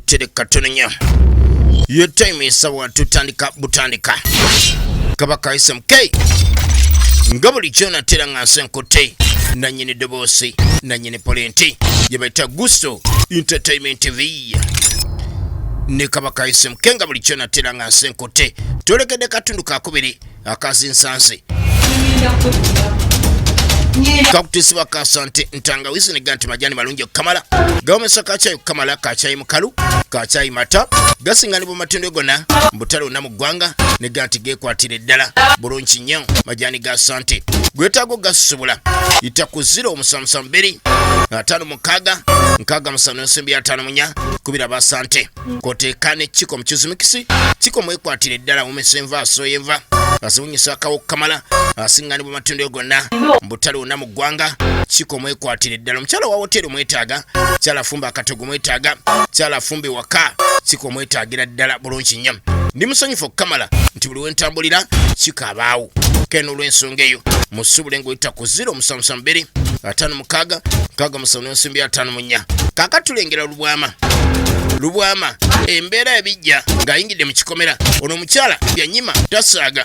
tere katono nnyo yo time esawa tutandika butandika Kabaka SMK nga bulijjo natera nga nsenkote nanyini ddoboozi nanyini polenti gye bayita Gusto Entertainment TV ne Kabaka SMK nga bulijjo natera nga nsenkote tolekedde katundu kakubiri akazinsanze kakutisiba kasante ntangawizi ne ganti majani malungi okukamala gawomesa kachayi okukamala kachayi mukalu kachayi mata gasinganibwa matendo gonna mbutale onna mu ggwanga ne ganti gekwatira ddala bulungi nnyo majani ga sante gwetaago gasusubula yita ku 0772 56 6 kubira ba sante koteekane kiko mukizimikisi kiko mwekwatira ddala mumesa enva asoyenva asibunyisa akawo kamala asinganibwa matendo gonna mbutale onna mu ggwanga kiko mwekwatira ddala omukyala wa hoteri mwetaaga kyala fumba akatogo mwetaaga kyala fumbi waka kiko mwetaagira ddala bulungi nnyo ndi musanyufu kamala nti buli wentambulira kikabaawo keno olw'ensonga eyo musubule ng'oyita ku 0772 56 6 kakatulengera lubwama embeera ebijja ng'ayingidde mu kikomera ono omukyala byanyima tasaaga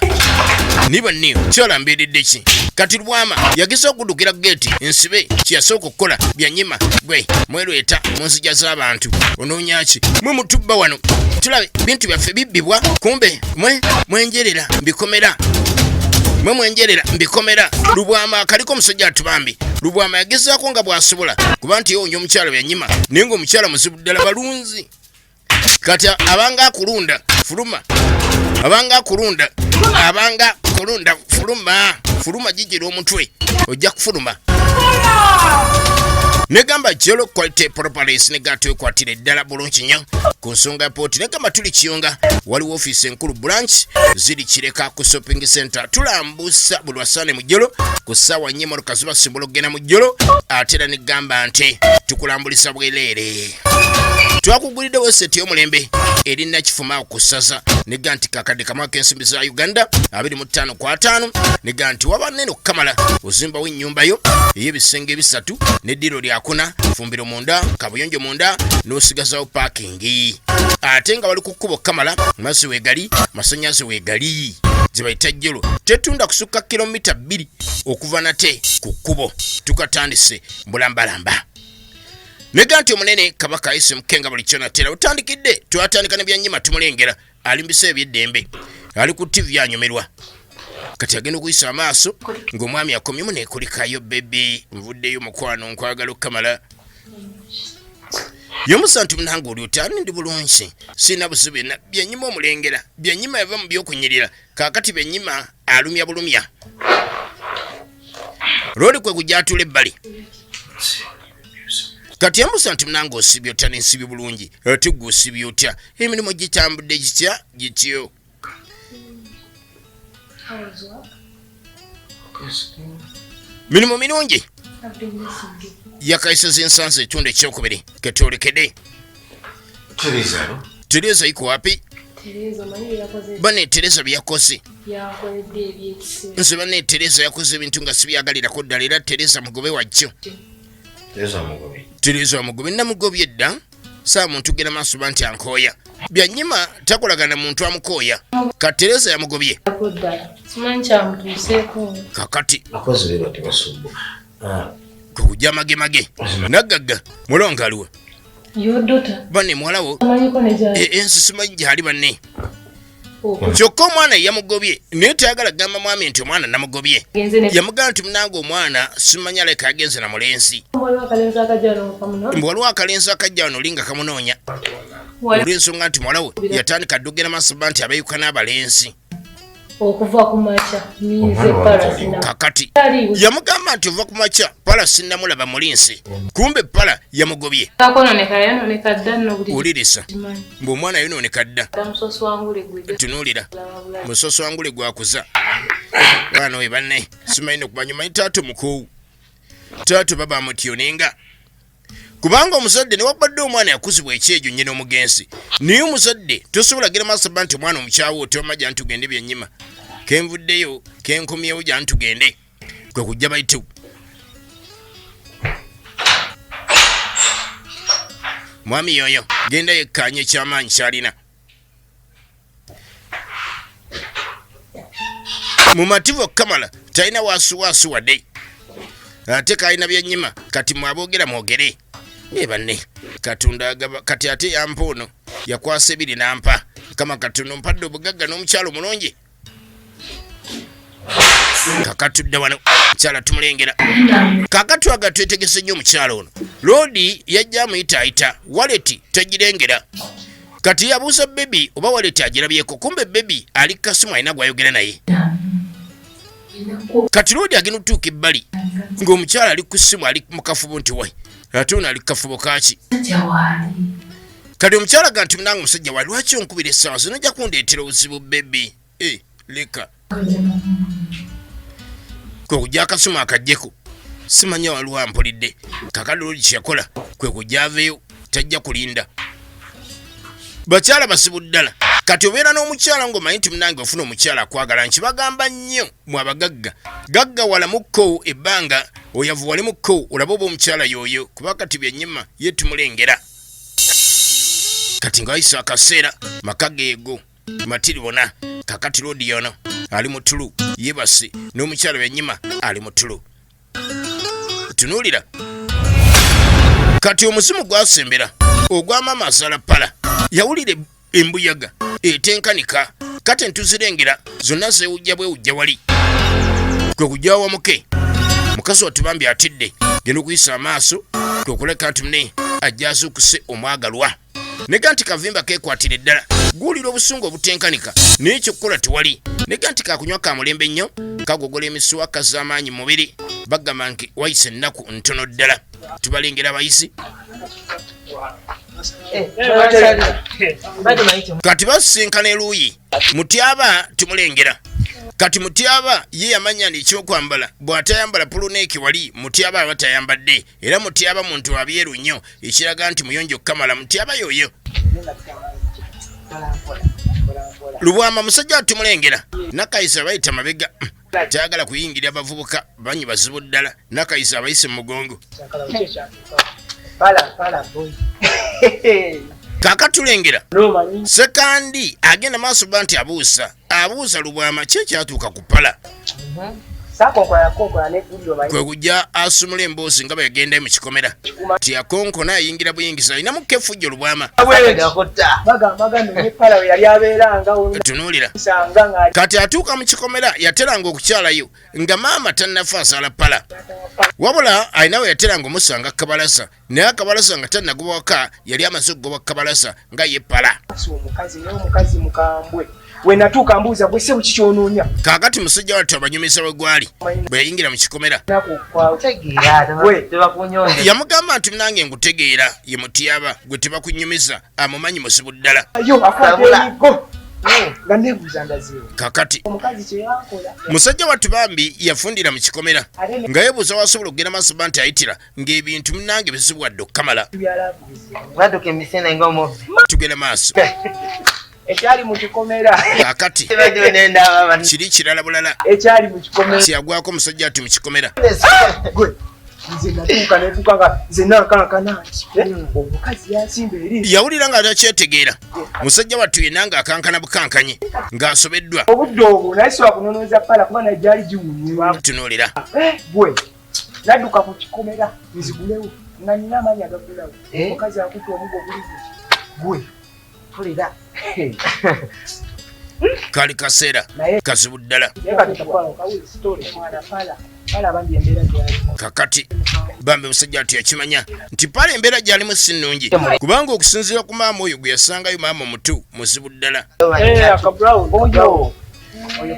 niba nniyo kyala mbeeredde ki kati lubwama yageza okuddukira geeti ensibe kyeyasooka okukola byanyima gwe mwerweta mu nzija z'abantu onoonyaki mwe mutubba wano tulabe bintu byaffe bibbibwa kumbe mwenjerera mbikomera mwenjerera lubwama akaliko omusajja atubambi lubwama yagezaako nga bw'asobola kuba nti yewonye omukyala byanyima naye ng'omukyala muzibu ddala balunzi kati abanga akulunda fuluma jijira omutwe ojja kufuluma negamba Jolo Quality Properties negato ekwatira ddala bulungi nnyo ku nsonga ya pooti negamba tuli Kiyunga waliwo ofiisi enkulu branch ziri Kireka ku shopping center tulambusa buli wasaane mu Jolo ku ssaawa 4 emmotoka zibasimbula okugenda mu Jolo ate era negamba nti tukulambulisa bwereere twakugulidde website y'omulembe eri Nakifuma okusaza nega nti kakadde kamaka ensimbi za Uganda 25 nega nti waba nene okukamala ozimbawo ennyumba yo ey'ebisenge bisatu n'eddiro lyakuna fumbiro munda kabuyonjo munda n'osigazawo parking ate nga bali ku kkubo kamala mazzi weegali masannyalaze weegali gye bayita Jolo tetunda kusukka kilomita 2 okuva nate ku kkubo tukatandise mbulambalamba nega nti omunene Kabaka SMK nga buli kyona tera utandikidde twatandika ne byanyima tumulengera alimbisa eby'eddembe ali ku TV anyumirwa kati agenda okuyisa amaaso ng'omwami akomyemu neekulikayo bebe nvuddeyo mukwano nkwagala okukamala yomusa nti munange oli otani ndi bulungi sina buzibu yenna byanyima omulengera byanyima yava mu by'okunyirira kaakati byanyima alumya bulumya looli kwe kujja atula ebbali kati yamusa nti munange osibye otya n'ensibye bulungi ate gwe osibye otya emirimu gitambudde gityo mirimu mirungi yakaisa zinsanze ekitundu ekyokubiri ketolekede Tereza iko wapi bane Tereza byakoze nze bane Tereza yakoze ebintu nga sibyagalirako ddala era Tereza mugobe wajjo Tereza mugobe namugobye dda saa muntu gena maaso banti ankooya byanyima takolagana muntu amukooya ka Tereza yamugobye kakati kukujja mage nagagga mulonga aliwo bane mwalawo ensisimanyi gyali banne kyokka omwana yamugobye naye tayagala gamba mwami nti omwana namugobye yamugamba nti munange omwana simanyi aleka yagenze na mulenzi mbu waliwo akalenzi akajja wano olinga kamunoonya olw'ensonga nti mwalawo yatandika ddugera masaba nti abayuka n'abalenzi okuva ku macha nize pala kakati yamugamba nti ova ku macha pala sinnamulaba mulinsi kumbe pala yamugobye kakononeka dda nobuli ulirisa mbu omwana yononeka dda musoso wangule gwe tunulira musoso wangule gwakuza bwana we banne simanyi okubanyuma taatu mukuu taatu baba amutyoninga kubanga omuzadde ne wabadde omwana yakuzibwa ekyejo nnyina omugenzi niyo omuzadde tosobola gira masaba nti omwana omukyawo otoma gya ntugende byennyima kenvuddeyo kenkomyewo gya ntugende kwe kujja bayitewo mwami yoyo genda yekkanye ekyamaanyi kyalina. Mumativu Kamala talina waasuwaasu wadde ate kalina byennyima kati mwaboogera mwogere banne Katonda kati ate yampa ono yakwasa ebiri nampa kama Katonda mpadde obugagga n'omukyalo mulungi kakatudde wano mukyala tumulengera kakatwaga twetegese nnyo omukyalo ono loodi yajja amuyitaayita waleti tegirengera kati yabuuza bebi oba waleti agirabyeko kumbe bebi ali kasimu alina gwayogera naye kati loodi agenda otuuka ebbali ng'omukyala ali ku ssimu ali mu kafubo nti wai ate ono ali ku kafubo kaki kati omukyala ga nti munange omusajja wali lwaki onkubira essaawa zino ojja kundeetera obuzibu bebi leka kwe kujja akasimu akajjeko simanya waliwo ampulidde kakati loodi kyeyakola kwe kujja aveeyo tajja kulinda bakyala basibu ddala kati obeera n'omukyala ng'omanyi nti munange ofuna omukyala akwagala nkibagamba nnyo mu abagagga gagga walamukko ebbanga oyavu walimukko olaba oba omukyala yoyo kuba kati byennyima ye tumulengera kati nga wayisa akaseera maka geego matiri bona kakati loodi yono ali mu tulu yebase n'omukyala byennyima ali mu tulu tunuulira kati omuzimu gwasembera ogw'amaama azala pala yawulira embuyaga etenkanika kati entuzirengera zonna zeewujja bwewujja wali kwe kujja wamuke mukazi watubambi atidde genda okuyisa amaaso kwe kuleka nti mune ajja azuukuse omwagalwa nega nti kavimba keekwatira eddala guwulira obusungu obutenkanika naye ekyokukola tewali nega nti kakunywa ka mulembe nnyo kagogola emisuwa kazaamaanyi mubiri bagamba nti wayise ennaku ntono ddala tubalengera abayisi kati basisinkana eruuyi Mutyaba tumulengera kati Mutyaba ye yamanya n'ekyokwambala bw'atayambala puluneeki wali Mutyaba aba tayambadde era Mutyaba muntu abyeru nnyo ekiraga nti muyonjo Kamala Mutyaba yoyo Lubwama musajja tumulengera Nakayisa bayita mabega tayagala kuyingira abavubuka banyi bazibu ddala Nakayisa abayise mu mugongo Pala boy. Kakatulengera sekandi agenda maaso banti abuusa Lubwama kyekyatuuka ku pala kwe kujja asumula emboozi nga bwegenda mu kikomera ti yakonkona ayingira buyingiza alina mu kefujjo Lubwama tunuulira kati atuuka mu kikomera yateranga okukyalayo nga maama tannafa asala pala wabula alina we yateranga omusanga kabalasa naye akabalasa nga tannagoba waka yali amaze okugoba kabalasa nga ye pala omukazi mukambwe wenatuuka mbuuza bwe ssebo kikyonoonya kaakati musajja wattu abanyumisa we gwali bwe yayingira mu kikomera yamugamba nti munange ngutegeera ye Mutyaba gwe tebakunyumiza amumanyi musibu ddala kakati musajja wattu bambi yafundira mu kikomera nga yebuuza wasobola okugenda maaso ba nti ayitira ng'ebintu munange bizibu wadde okukamala tugenda maaso ekyali mu kikomera kakati kiri kirala bulala ekyali mu kikomera kyagwako omusajja ati mu kikomera nze natuuka netuuka nga nze nankankana omukazi yasimba eri yawulira nga takyetegeera musajja wattu yenna ng'akankana bukankanye ng'asobeddwa obudde obwo naye siwa kunoonyeza pala kuba naye gyali giwunywa tunuulira gwe nadduka ku kikomera nzigulewo nga nina amaanyi agagulawo omukazi akutte omugo oguligu gwe fulira kali kaseera kazibu ddala kakati bambi musajja ati yakimanya nti pala embeera gyalimu si nnungi kubanga okusinziira ku maama oyo gwe yasangayo maama omutu muzibu ddala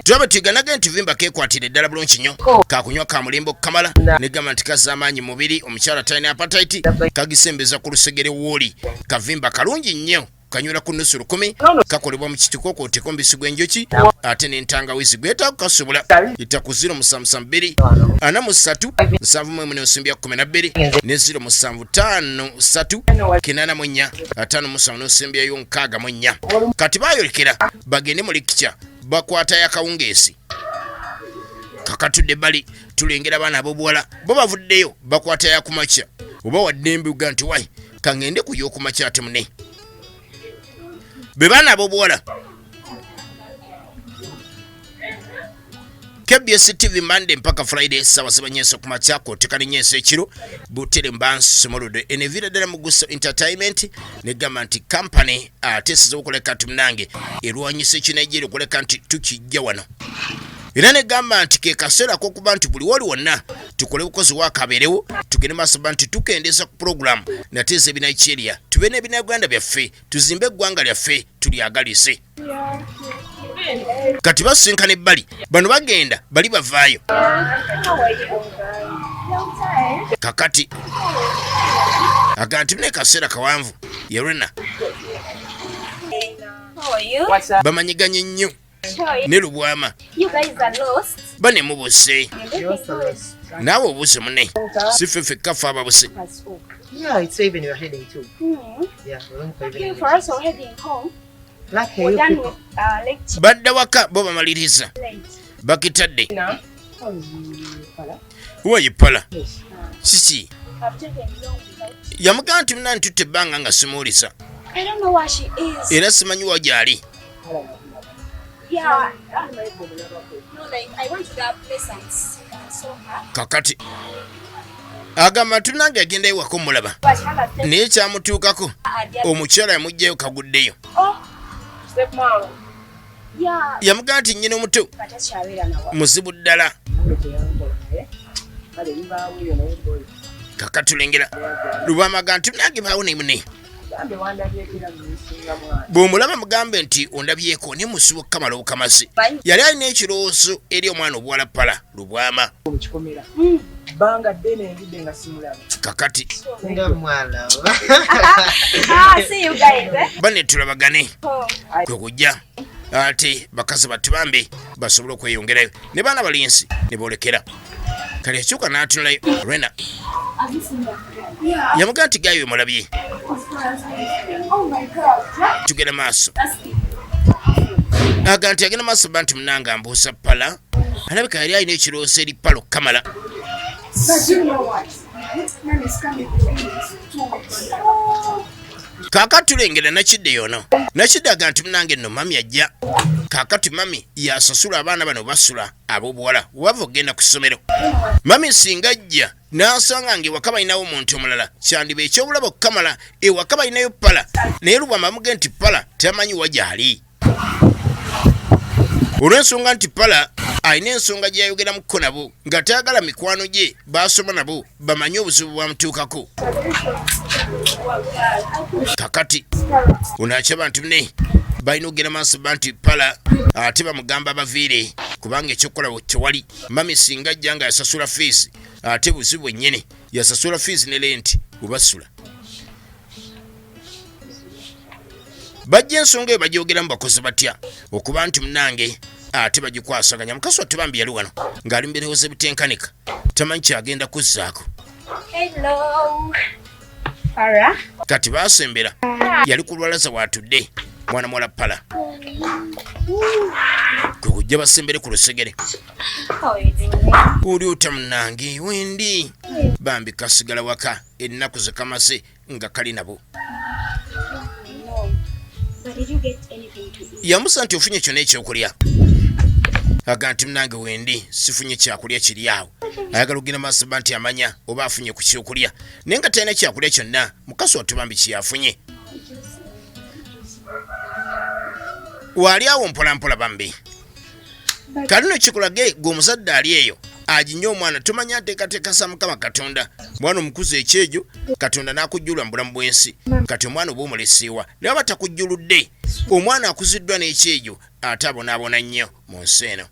tulabe tuyiganage nti vimba keekwatira eddala bulungi nnyo kakunywa ka mulembe okukamala negamba nti kazzaamaanyi mubiri omukyala talina apatayiti kagisembeza ku lusegere wooli kavimba kalungi nnyo kanywera ku nnusu 10 kakolebwa mu kitiko okwoteeka omubisi gw'enjoki ate n'entangawizi gwetaaga kasobola yita ku 072 43 7 12 ne 075 84 5 64 kati baayolekera bagende mu likica bakwatayo akawungeesi kakatudde bali tulengera abaana ab'obuwala bo bavuddeyo bakwatayo akumakya oba waddembe uga nti wayi kangende kuyoku makyate mune bebana abobuwala KBS TV Monday mpaka Friday sawa sebanyeso ku makyako tekani nyeso ekiro butere mbansi mulude enevira dala muguso entertainment ne gamanti company atesizo okuleka tumunange erwanyise kinajiri okuleka nti tukijja wano era ne gamba nti ke kaseera k'okuba nti buli wali wonna tukole bukozi wakabeerewo tugende maaso nti tukendeza ku program nateeza ebinaikyeria tube n'ebinaganda byaffe tuzimbe eggwanga lyaffe tulyagalise kati basinkana ebbali bano bagenda bali bavaayo kakati aga nti ne kaseera kawanvu yerena bamanyiganye nnyo ne Lubwama bane mubuse naawe obuse mune sifefe kafa ababuse Yeah, it's even you're heading too. Yeah, we're going for even. For us, we're heading home. Like We're done with lecture. badda waka bo bamaliriza bakitadde wayipala sisi I've taken long without. yamugaa nti muna ntutte ebbanga nga simuwulisa I don't know where she is. era simanyi wa gy'ali Yeah. No, like I went to that place and saw her. kakati agamba tunange agenda ewaka omulaba But she had a test. naye kyamutuukako omukyala yamugjayo kaguddeyo Oh, stepmom. Yeah. yamugaa nti nnyina omuto But that's Shavira now. muzibu ddala kakatulengera Lubwama nti nange baawo ne mune bw'omulaba mugambe nti ondabyeko ne musibo kamala obukamasi yali alina ekirowoozo eri omwana obuwala pala Lubwama banga ddene engidde nga simulaba kakati See you guys, eh? bane tulabagane Oh. kwe kujja ate bakazi batubambe basobole okweyongerayo ne baana balinsi ne boolekera kale ekyuka n'atunulayo Rena Have you seen that? Yeah. yamugaa nti gayo mulabye Oh my God. tugenda maaso That's it. aga nti agenda maaso ba nti munanga mbuusa pala alabika yali alina ekirowoozo eri palo kamala But you know what? Man is coming in too much. kaakati tulengera nakidde yono nakidde aga nti munange nno mami ajja kaakati mami yasasula abaana bano basula ab'obuwala wava ogenda ku ssomero mami singa ajja n'asanga ng'ewaka balinawo omuntu omulala kyandiba ekyobulaba okukamala ewaka balinayo pala naye Lubwama amuge nti pala tamanyi wa gy'ali olw'ensonga nti pala alina ensonga gy'ayogeramukko nabo nga taagala mikwano gye baasoma nabo bamanye obuzibu bwamutuukako kakati unakyaba nti mune balina okugenda maaso ba nti pala ate bamugamba abaviire kubanga ekyokukola tewali mami singa ajja nga yasasula fiisi ate buzibu bwennyini yasasula fiisi ne lenti bwebasula bajja ensonga eyo bagyogeramu bakozi batya okuba nti munange ate bagikwasaganya mukasi wa tebambi yali wano ng'ali mu birowoozo ebitenkanika tamanyi kyagenda kuzzaako Hello. Farah. kati baasembera yali ku lwalaza waatudde mwana muwala pala kwe kujja basembere ku lusegere How are you doing? oli ota munange wendi bambi kasigala waka ennaku zekamase nga kali nabo No. But did you get anything to eat? yamusa nti ofunye kyonna ekyokulya aga nti munange wendi sifunye kyakulya kiri awo ayagala okugenda maaso ba nti amanya oba afunye ku kyokulya naye nga talina kyakulya kyonna mukasi watubambi kyeyafunye waali awo mpolampola bambi kalino kikulage gwe omuzadde ali eyo aginye omwana tomanya ateekateeka sa Mukama Katonda mwana omukuzi ekyejo Katonda n'akujjulwa mu bulamu bw'ensi kati omwana oba omulesiiwa naye aba takujjuludde omwana akuziddwa n'ekyejo ate abonaabona nnyo mu nsi eno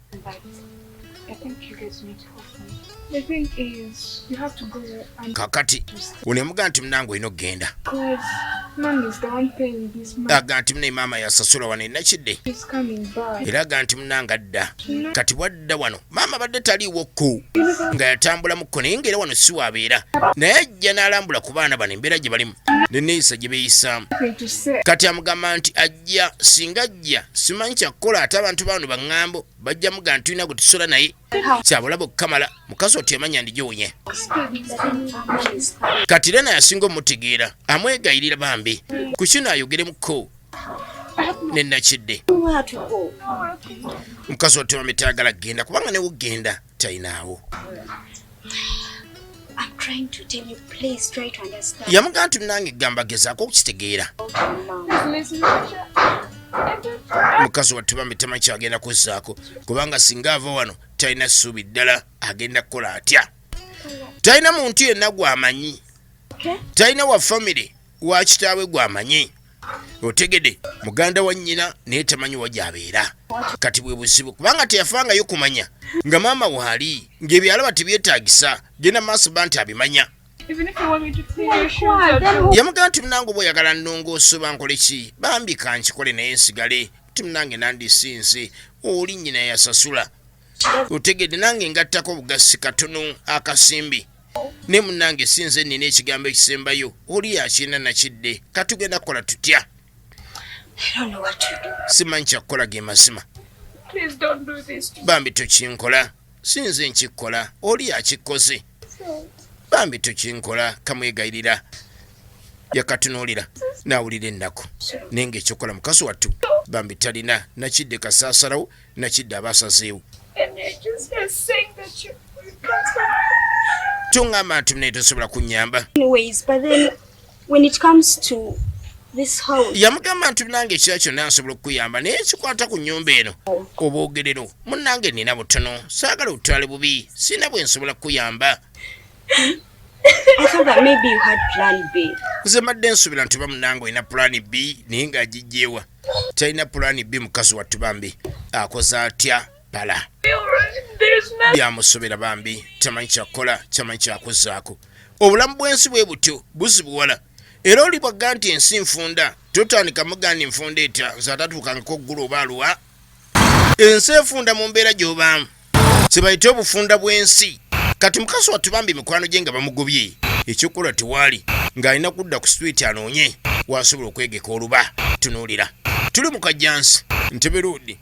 I think you guys need to help me. The thing is, you have to go and kakati unemuga nti munange olina okgenda because mom is the one paying this money. aga nti munaye maama yasasula wano enakidde He's coming by. era aga nti munange adda kati bwadda wano maama badde taliiwokko nga yatambulamuko naye ngaera wano si waabeera naye ajja n'alambula ku baana bano embeera gye balimu neneeyisa gye beeyisaamu Going to say, kati amugamba nti ajja singa ajja simanyi kyakukola ate abantu bano baŋŋambo bajja muga nti tulina gwe tusola naye kyabulabe okukamala mukazi otyo emanya ndigiwunye kati Lena yasinga ommutegeera amwegayirira bambi ku kino ayogeremuko ne Nakidde. Mukazi otyo bambi tayagala kgenda kubanga newe ogenda talinaawo. Yamugamba nti nange gamba gezaako okukitegeera. Mukazi wattu bambi tamanyi kyagenda kuzzaako kubanga singa ava wano talina ssuubi ddala agenda kukola atya. Talina muntu yenna gw'amanyi, talina wa famire wa kitaawe gw'amanyi. Otegedde muganda wa nnyina naye tamanyi wa gy'abeera. Kati bwe buzibu kubanga teyafangayo kumanya nga maama waali ng'ebyalaba tebyetaagisa genda maaso ba nti abimanya. Yamugamba nti munange bw'oyagala nnongoosa oba nkole ki bambi kankikole naye nsigale ti munange nandisinze oli nnyina yasasula. Otegedde nange ngattako obugasi katono akasimbi ne munange sinze nina ekigambo ekisembayo oli yakirina Nakidde katugenda kukola tutya. Simanyi kyakukola ge mazima. Bambi tokinkola sinze nkikkola oli yakikoze. Bambi tokinkola kamwegayirira. Yakatunuulira n'awulira ennaku naye ng'ekyokola mukazi wattu bambi talina. Nakidde kasaasalawo Nakidde aba asazeewo. Tungamba nti naye tosobola kunnyamba. Yamugamba nti nange ekira kyonna nsobola okukuyamba naye kikwata ku nnyumba eno obwogerero munnange nina butono saagala otwale bubi sina bwe nsobola kukuyamba. Nze mbadde nsuubira nti oba munnange olina pulaani B naye ng'agijjeewa. Talina pulaani B mukazi wattu bambi akoze atya pala. Byamusobera bambi tamanyi kyakukola tamanyi kyakuzaako. Obulamu bw'ensi bwe butyo buzibuwala era oli bwagga nti ensi nfunda totandika mugandi nfunda etya nze atatuukangako ggulu oba aluwa. Ensi efunda mu mbeera gy'obaamu kibayite obufunda bw'ensi. Kati mukazi wattu bambi mikwano gye nga bamugobye ekyokukola tewaali ng'alina kudda ku street anoonye wasobola okwegeka oluba. Tunuulira tuli mu kajjansi Ntebe Road.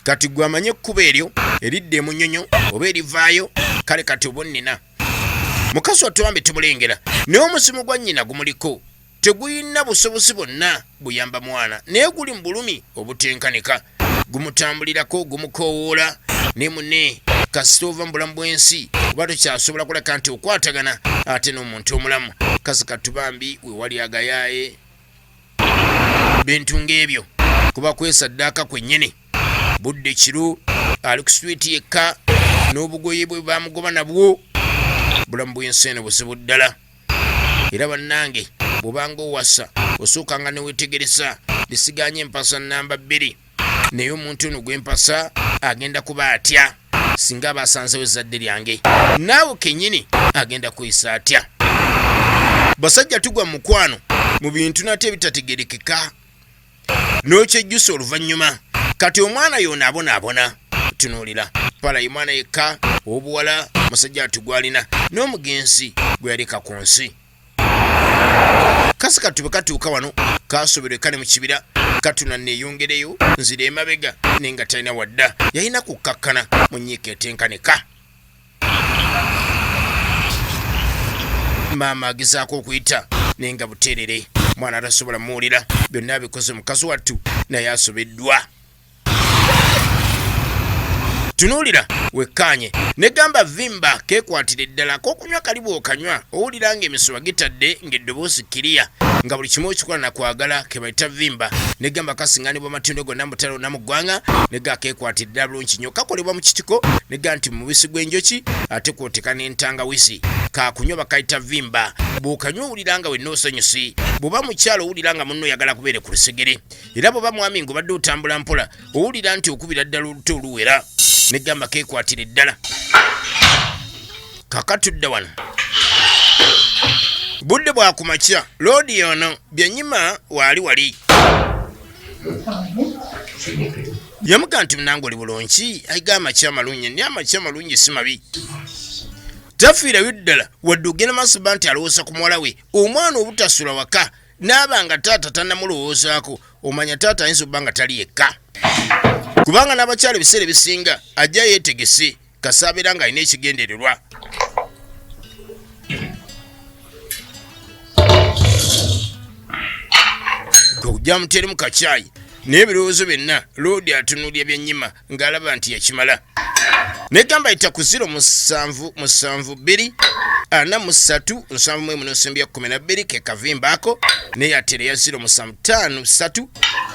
Kati gwe amanye ekkubo eryo eridde emunyonyo oba erivaayo kale kati oba onnina. Mukazi wattu bambi tumulengera naye omusimu gwa nnyina gumuliko teguyina busobozi bwonna buyamba mwana naye guli mu bulumi obutenkanika gumutambulirako gumukoowoola ne munne kasita ova mu bulamu bw'ensi oba tokyasobola kuleka nti okwatagana ate n'omuntu omulamu. Kasi kattu bambi wewali agayaaye bintu ng'ebyo kuba kwesaddaaka kwennyini. Budde kiro ali ku street yekka n'obugoye bwe bamugoba nabwo. Bulamu bw'ensi eno buzibu ddala era bannange bw'obanga owasa osookanga ne weetegereza lisiganye empasa namba 2 naye omuntu ono gw'empasa agenda kuba atya singa aba asanzewo ezzadde lyange naawe kennyini agenda kuyisa atya. Basajja tugwa mu mukwano mu bintu nate ebitategerekeka n'okyejjusa oluvannyuma. Kati omwana yoona abonaabona. Tunuulira pala ye mwana yekka obuwala musajja atugwalina n'omugenzi gwe yaleka ku nsi. Kasi kati bwe katuuka wano kasobereka ne mu kibira katuna neeyongereyo nzira emabega naye nga talina wadda yalina kukkakkana mu nnyiika etenkanika. Maama agezaako okuyita naye nga buteerere mwana atasobola muwulira. Byonna abikoze mukazi wattu naye asobeddwa. Tunuulira wekkaanye negamba vimba keekwatira eddala k'okunywa kalibu okanywa owulira ng'emisuwa gitadde ng'eddoboozi kiriya nga buli kimu okikola nakwagala ke bayita vimba. Negamba kasinganibwa amatunda gonna mutalo na mu ggwanga nega keekwatira ddala bulungi nnyo kakolebwa mu kitiko nega nti mu mubisi gw'enjoki ate kwoteka n'entangawisi kakunywa bakayita vimba. Bw'okanywa owulira nga wenna osanyusi. Bw'oba mukyalo owulira nga munno oyagala kubeere ku lusegere era bw'oba mwami ng'obadde otambula mpola owulira nti okubira ddala oluto oluwera. Negamba keekwatira eddala. Kakatudda wano budde bwakumakya loodi ono byanyima wali yamugamba nti munange oli bulungi ayiga amakya amalungi naye amakya amalungi si mabi. Tafiirayo ddala wadde ogenda maaso ba nti alowooza ku muwala we omwana obutasula waka n'aba nga taata tannamulowoozaako omanya taata ayinza obba nga tali yekka. kubanga n'abakyala ebiseera ebisinga ajja yeetegese kasaabeera ng'alina ekigendererwa. Kujja muteremu kacaayi n'ebirowoozo byonna Lodi atunuulya byennyima ng'alaba nti yakimala. Negamba yita ku 07743 ke kavimba ako neyatere ya 075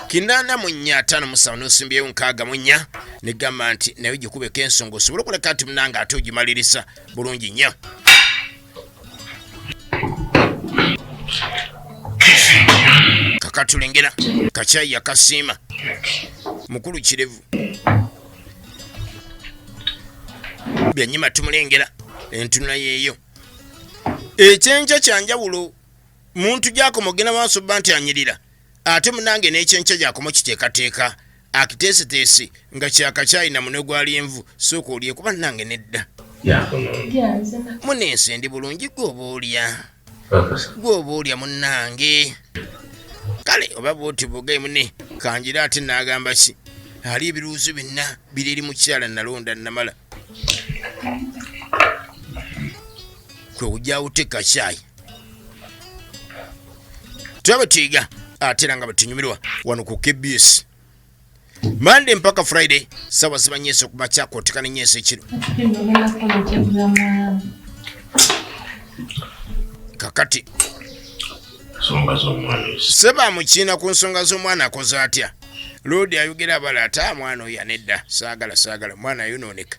845 64 negamba nti nayo gikubeko ensonga osobola okuleka nti munanga ate ogimalirisa bulungi nnyo. Kakatulengera kacaayi yakasiima mukulu kirevu byennyima tumulengera entunula yeeyo ekyenkya kyanjawulo muntu gyakoma ogenda maaso bba nti anyirira ate munange n'ekyenkya gyakoma kiteekateeka akiteeseteese nga kyakacaayi na mune gwali envu sooka olye kuba nange nedda munensi ndi bulungi gwoba olya munnange kale oba bwoti bwogaye mune kanjira ate n'agamba ki ali ebiruuzo byonna biriri mukyala nalonda namala kwe ujjawo teka kacaayi tulabe tuyiga ate era nga batunyumirwa wano ku KBS Monday mpaka Friday sawa ziba nyeso kumacha kotika ni nyeso ekiro kakati nsonga z'omwana seba mukina ku nsonga z'omwana akoze atya Lodi ayogera abala ata mwana oyo anedda saagala mwana yonooneka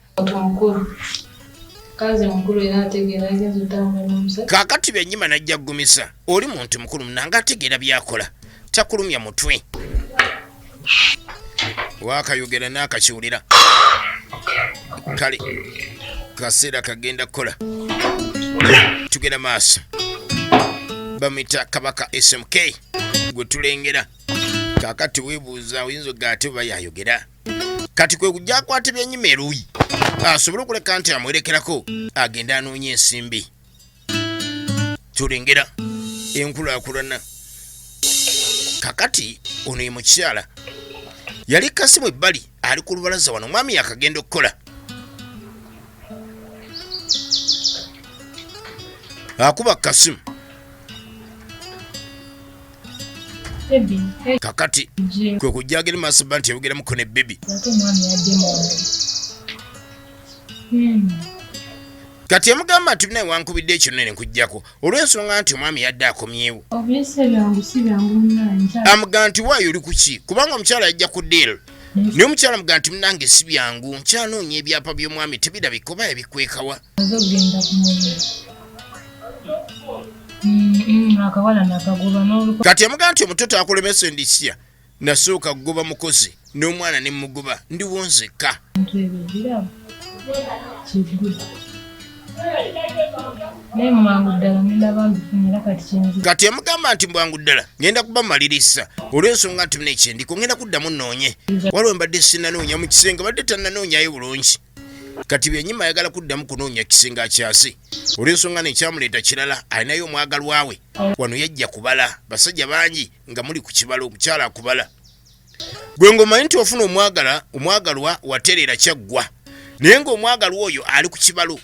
kazi mukulu era ategeera agenza otambula n'omusajja kakati byennyima najja ggumisa oli muntu mukulu munanga ategeera byakola takulumya mutwe waakayogera n'akakiwulira kale kaseera kagenda kukola tugenda maaso bamita kabaka SMK gwe tulengera kakati weebuuza oyinza ogaate oba yayogera kati kwe kujja akwata byennyima eruuyi asobole okuleka nti amwerekerako agenda anoonya ensimbi tulengera enkulaakulana kakati ono ye mukyala yali kasimu ebbali ali ku lubalaza wano mwami yakagenda okukola akuba kasimu kakati kwe kujjagera maaso bba nti yayogeramuko ne bebi kati yamugamba nti naye wankubidde ekyo nene nkujjako olw'ensonga nti omwami yadde akomyewo amugamba nti waayo oli kuki kubanga omukyala yajja ku deal naye omukyala amugamba nti munange si byangu nkyanoonya ebyapa by'omwami tebirabika oba yabikwekawa kati yamugamba nti omutoto akulemesa endisya nasooka kugoba mukozi n'omwana ne mugoba ndiwo nzekka kati yamugamba nti mbwangu ddala ngenda kuba malirisa olw'ensonga nti muna ekyendiko ngenda kuddamu nnoonye waliwo mbadde sinanoonya mu kisenge badde tannanoonyayo bulungi kati byennyima ayagala kuddamu kunoonya kisenge akyase olw'ensonga nekyamuleeta kirala alinayo omwagalwa we wano yajja kubala basajja bangi nga muli ku kibalo omukyala akubala gwe ng'omanyi nti wafuna omwagalwa watereera kyaggwa naye ng'omwagalwa oyo ali ku kibalo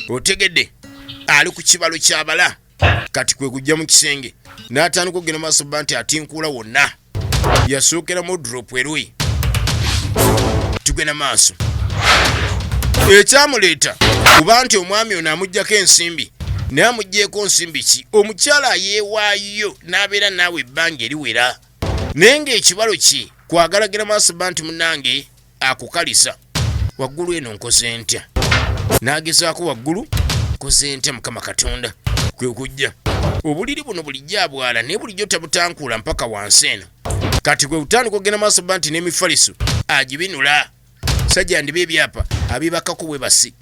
otegedde ali ku kibalo kyabala kati kwe kujja mu kisenge n'atandika okugenda maaso bba nti atinkuula wonna yasookeramu drop eruyi tugenda maaso ekyamuleeta kuba nti omwami ono amuggyako ensimbi naye amuggyeko nsimbi ki omukyala ayeewaayo n'abeera naawe ebbanga eriwera naye ng'ekibalo kye kwagalagira maaso bba nti munange akukalisa waggulu eno nkoze ntya n'agezaako waggulu nkoze ntya mukama katonda kwe kujja obuliri buno bulijja abwala naye bulijjo tabutankuula mpaka wansi eno kati kwe kutandika okugenda maaso bba nti n'emifaliso agibinula sajja ndiba ebyapa abibakako bwe basi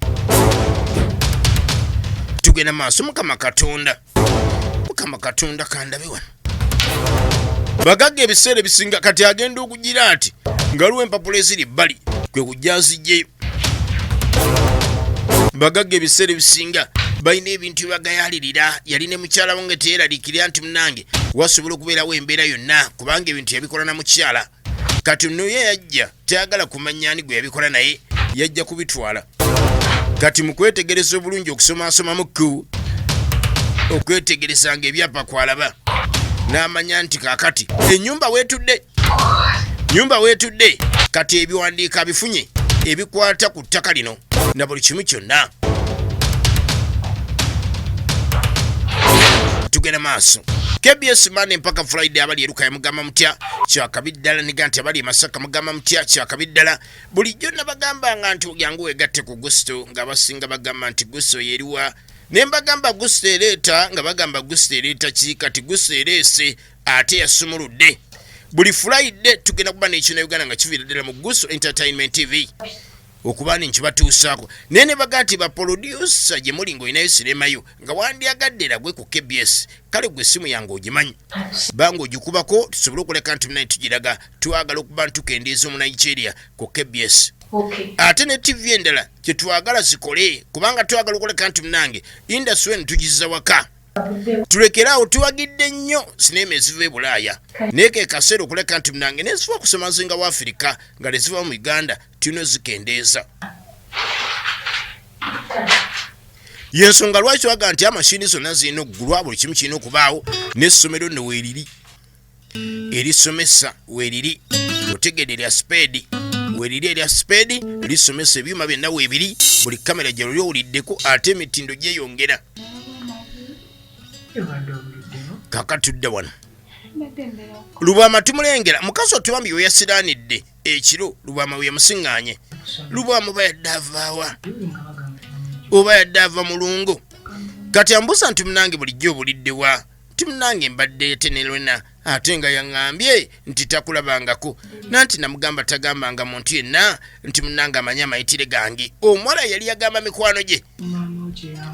tugenda maaso mukama katonda kandabe wano bagagga ebiseera ebisinga kati agenda okugira ati ngaliwo empapula eziri ebbali kwe kujja nzijjeyo bagagga ebiseera ebisinga balina ebintu byebagayalirira yali ne mukyala wange teyeeraliikirira nti munange wasobola okubeerawo embeera yonna kubanga ebintu yabikola na mukyala kati nno ye yajja tayagala kumanya ani gwe yabikola naye yajja kubitwala kati mu kwetegereza obulungi okusomasomamu ku okwetegerezanga ebyapa kwalaba n'amanya nti kaakati ennyumba weetudde kati ebiwandiika bifunye ebikwata ku ttaka lino na buli kimu kyonna. Tugenda maaso KBS Monday mpaka Friday abali eruka mugamba mutya kyakabiddala niga nti abali Masaka mugamba mutya kyakabiddala bulijjo nabagamba nga nti yangu wegatte ku Gusto nga basinga bagamba nti Gusto yeriwa nembagamba Gusto ereta nga bagamba Gusto ereta kati Gusto erese ate yasumuludde buli Friday tugenda kuba n'ekino Uganda nga kiviridde mu Gusto Entertainment TV okubani nkibatuusaako nene bagati ba producer gye muli ng'olinayo siremayo nga wandyagadde gwe ku KBS kale gwe simu yange ogimanyi bango ogikubako tusobole okuleka nti munaye tugiraga twagala okuba ntukendeeza mu Nigeria ku KBS. Ate ne TV endala kye twagala zikole kubanga twagala okuleka nti munange industry eno tugizza waka tulekerawo tuwagidde nnyo sinema eziva e Bulaaya neeke kaseera okuleka nti munange neziva kusoma zinga wa Afrika nga neziva mu Uganda tulina zikendeeza. Yensonga lwaki waga nti amashini zonna zirina okuggulwa buli kimu kirina okubaawo n'essomero nno weeriri erisomesa weeriri otegedde erya speedi weeriri erya speedi lisomesa ebyuma byonna weebiri buli kamera gye luli owuliddeko ate emitindo gyeyongera. Kakatudde wano Lubwama tumulengera mukazi otubambi we yasiraanidde ekiro Lubwama we yamusiŋŋaanye Lubwama oba yadde ava mulungo kati ambuusa nti munange bulijjo obuliddewa nti munange mbadde tenerwena ate nga yaŋŋambye nti takulabangako nanti namugamba tagambanga muntu yenna nti munange amanyi amayitire gange omuwala yali yagamba mikwano gye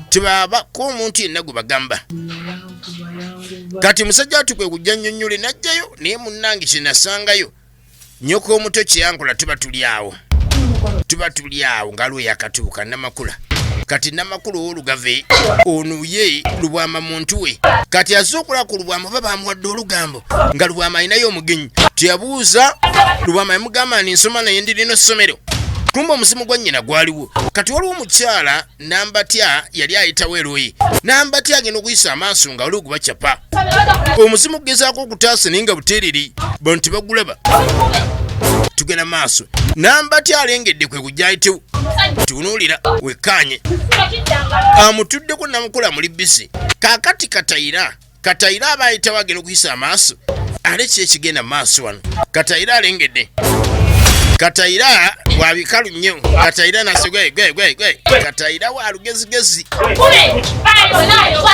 tebabako omuntu yenna gwe bagamba kati musajja atukwe kujja nnyonnyole najjayo naye munange kye nasangayo nnyoko omuto kyeyankola tuba tuli awo nga lwe yakatuuka namakula kati namakulu olugave onuye Lubwama muntu we kati azokula ku Lubwama baba amuwadde olugambo nga Lubwama ayinayo omugenyi teyabuuza Lubwama yamugamba ni nsoma naye ndirino ssomero kumba omuzimu gwa nnyina gwaliwo kati waliwo omukyala Nambatya yali ayitawo eroyi Nambatya agenda okuyisa amaaso nga waliwo gubacapa omuzimu kugezaako okutaasa naye nga buteereri bano tebagulaba. Tugenda maaso Nambatya alengedde kwe kujja ayitewo tunuulira wekkaanye amutuddeko namukula muli bisi kaakati Katayira aba ayitawo agenda okuyisa amaaso ale kyekigenda maaso wano Katayira alengedde Katayira wabikalu nnyo Katayira nasegwe Katayira wa lugezigezi.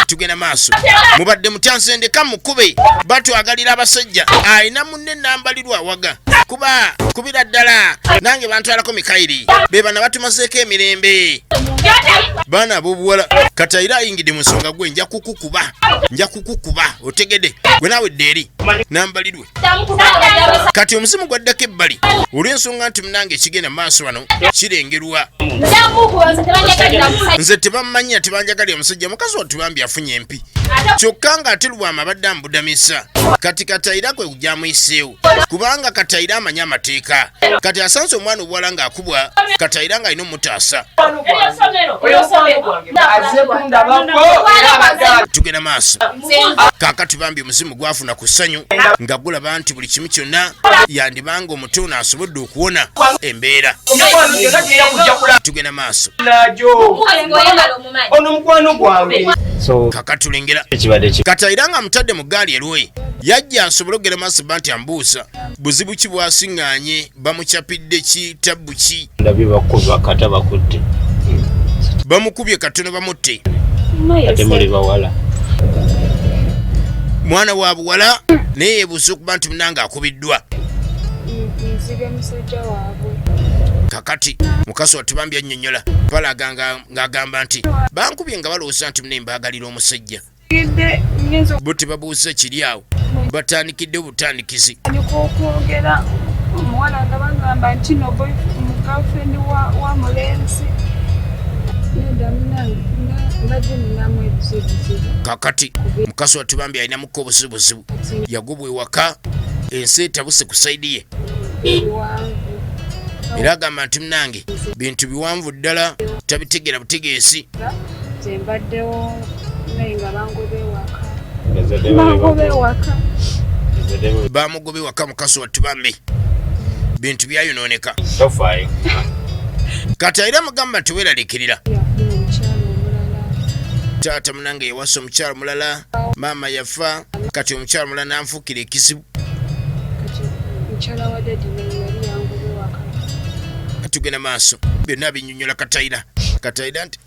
Tugenda maaso mubadde mutyansendeka mukube batwagalira abasajja ayina munne nambalirwa awaga kubira ddala nange bantwalako Mikairi bebana batumazeeko emirembe baana ab'obuwala Katayira ayingidde mu nsonga gwe nja kukukuba otegedde gwe naawe dderi nambalirwe kati omuzimu gwaddako ebbali olw'ensonga nti munange ekigenda maaso wano kirengerwa nze tebamanya tebanjagalira omusajja mukazi watubambi afunye empi kyokka nga ate Lubwama abadde amubudamisa kati Katayira kwe kujja amuyiseewo kubanga Katayira amanya amateeka kati asanze omwana obuwala ng'akubwa Katayira ng'alina omutaasa. Tugenda maaso kaakati bambi omuzimu gwafuna ku ssanyu nga gulaba nti buli kimu kyonna yandibanga omutono asobodde okuwona embeera. Tugenda maaso kakatulengera Katayira nga amutadde mu ggaali erwoyi yajja asobole okugera maaso nti ambuusa buzibu ki bwasiŋŋaanye bamukyapidde ki tabbu ki bamukubye katono bamutte mwana wa buwala naye yeebuusa okuba nti munange akubiddwa kakati mukazi watubambi annyonnyola palaga ng'agamba nti bankubye nga balowooza nti munaye mbaagalira omusajja bo tebabuuza kiri awo batandikidde obutandikizi. Omuwala nga bagamba nti no girlfriend wa mulenzi kakati mukazi watubambi alinamuko obuzibuzibu yagobwa ewaka ensi etabuse ku saidi ye era agamba nti munange bintu biwanvu ddala tabitegera butegeesi. Zembaddewo nga bangobewaka. Bamugobewaka mukaso watubambe bintu byayonooneka. Kati era mugamba nti weeraliikirira. Taata munange yawasa omukyalo mulala, maama yafa, kati omukyalo mulala nanfuukira ekizibu. Tugenda maaso byonna binnyonnyola Katayira nti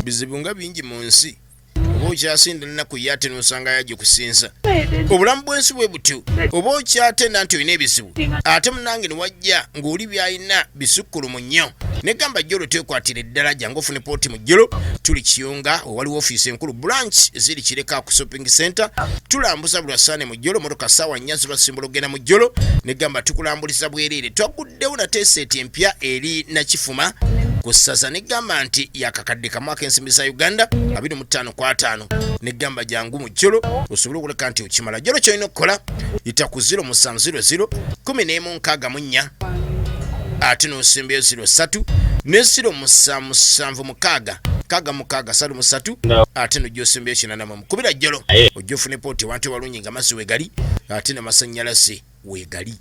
bizibu nga bingi mu nsi. Oba okyasinda ennaku yaate n'osanga yajja kusinza. Obulamu bw'ensi bwe butyo. Oba okyatenda nti olina ebizibu ate munange ne wajja ng'oli by'alina bisukkulumu nnyo. Negamba jjolo twekwatira eddala jangu ofune pooti mu jjolo. Tuli Kiyunga waliwo ofiisi enkulu branch ziri Kireka ku shopping center. Tulambuza buli Sande mu jjolo motoka ssaawa 4 zibasimbula ogenda mu jjolo. Negamba tukulambuliza bwereere. Twaguddewo na teeseeti empya eri Nakifuma ku ssaza. Negamba nti yakakadde kamwaka ensimbi za Uganda 25 negamba jangu mu jjolo osobole okuleka nti okimala. Jjolo kyolina okukola yita ku 0700 1164 ate n'osimbayo 03 ne 0776 6 ate n'ojja osimbayo 88 kubira jjolo ojja ofune pooti wantu walungi nga mazzi wegali ate n'amasannyalaze wegali.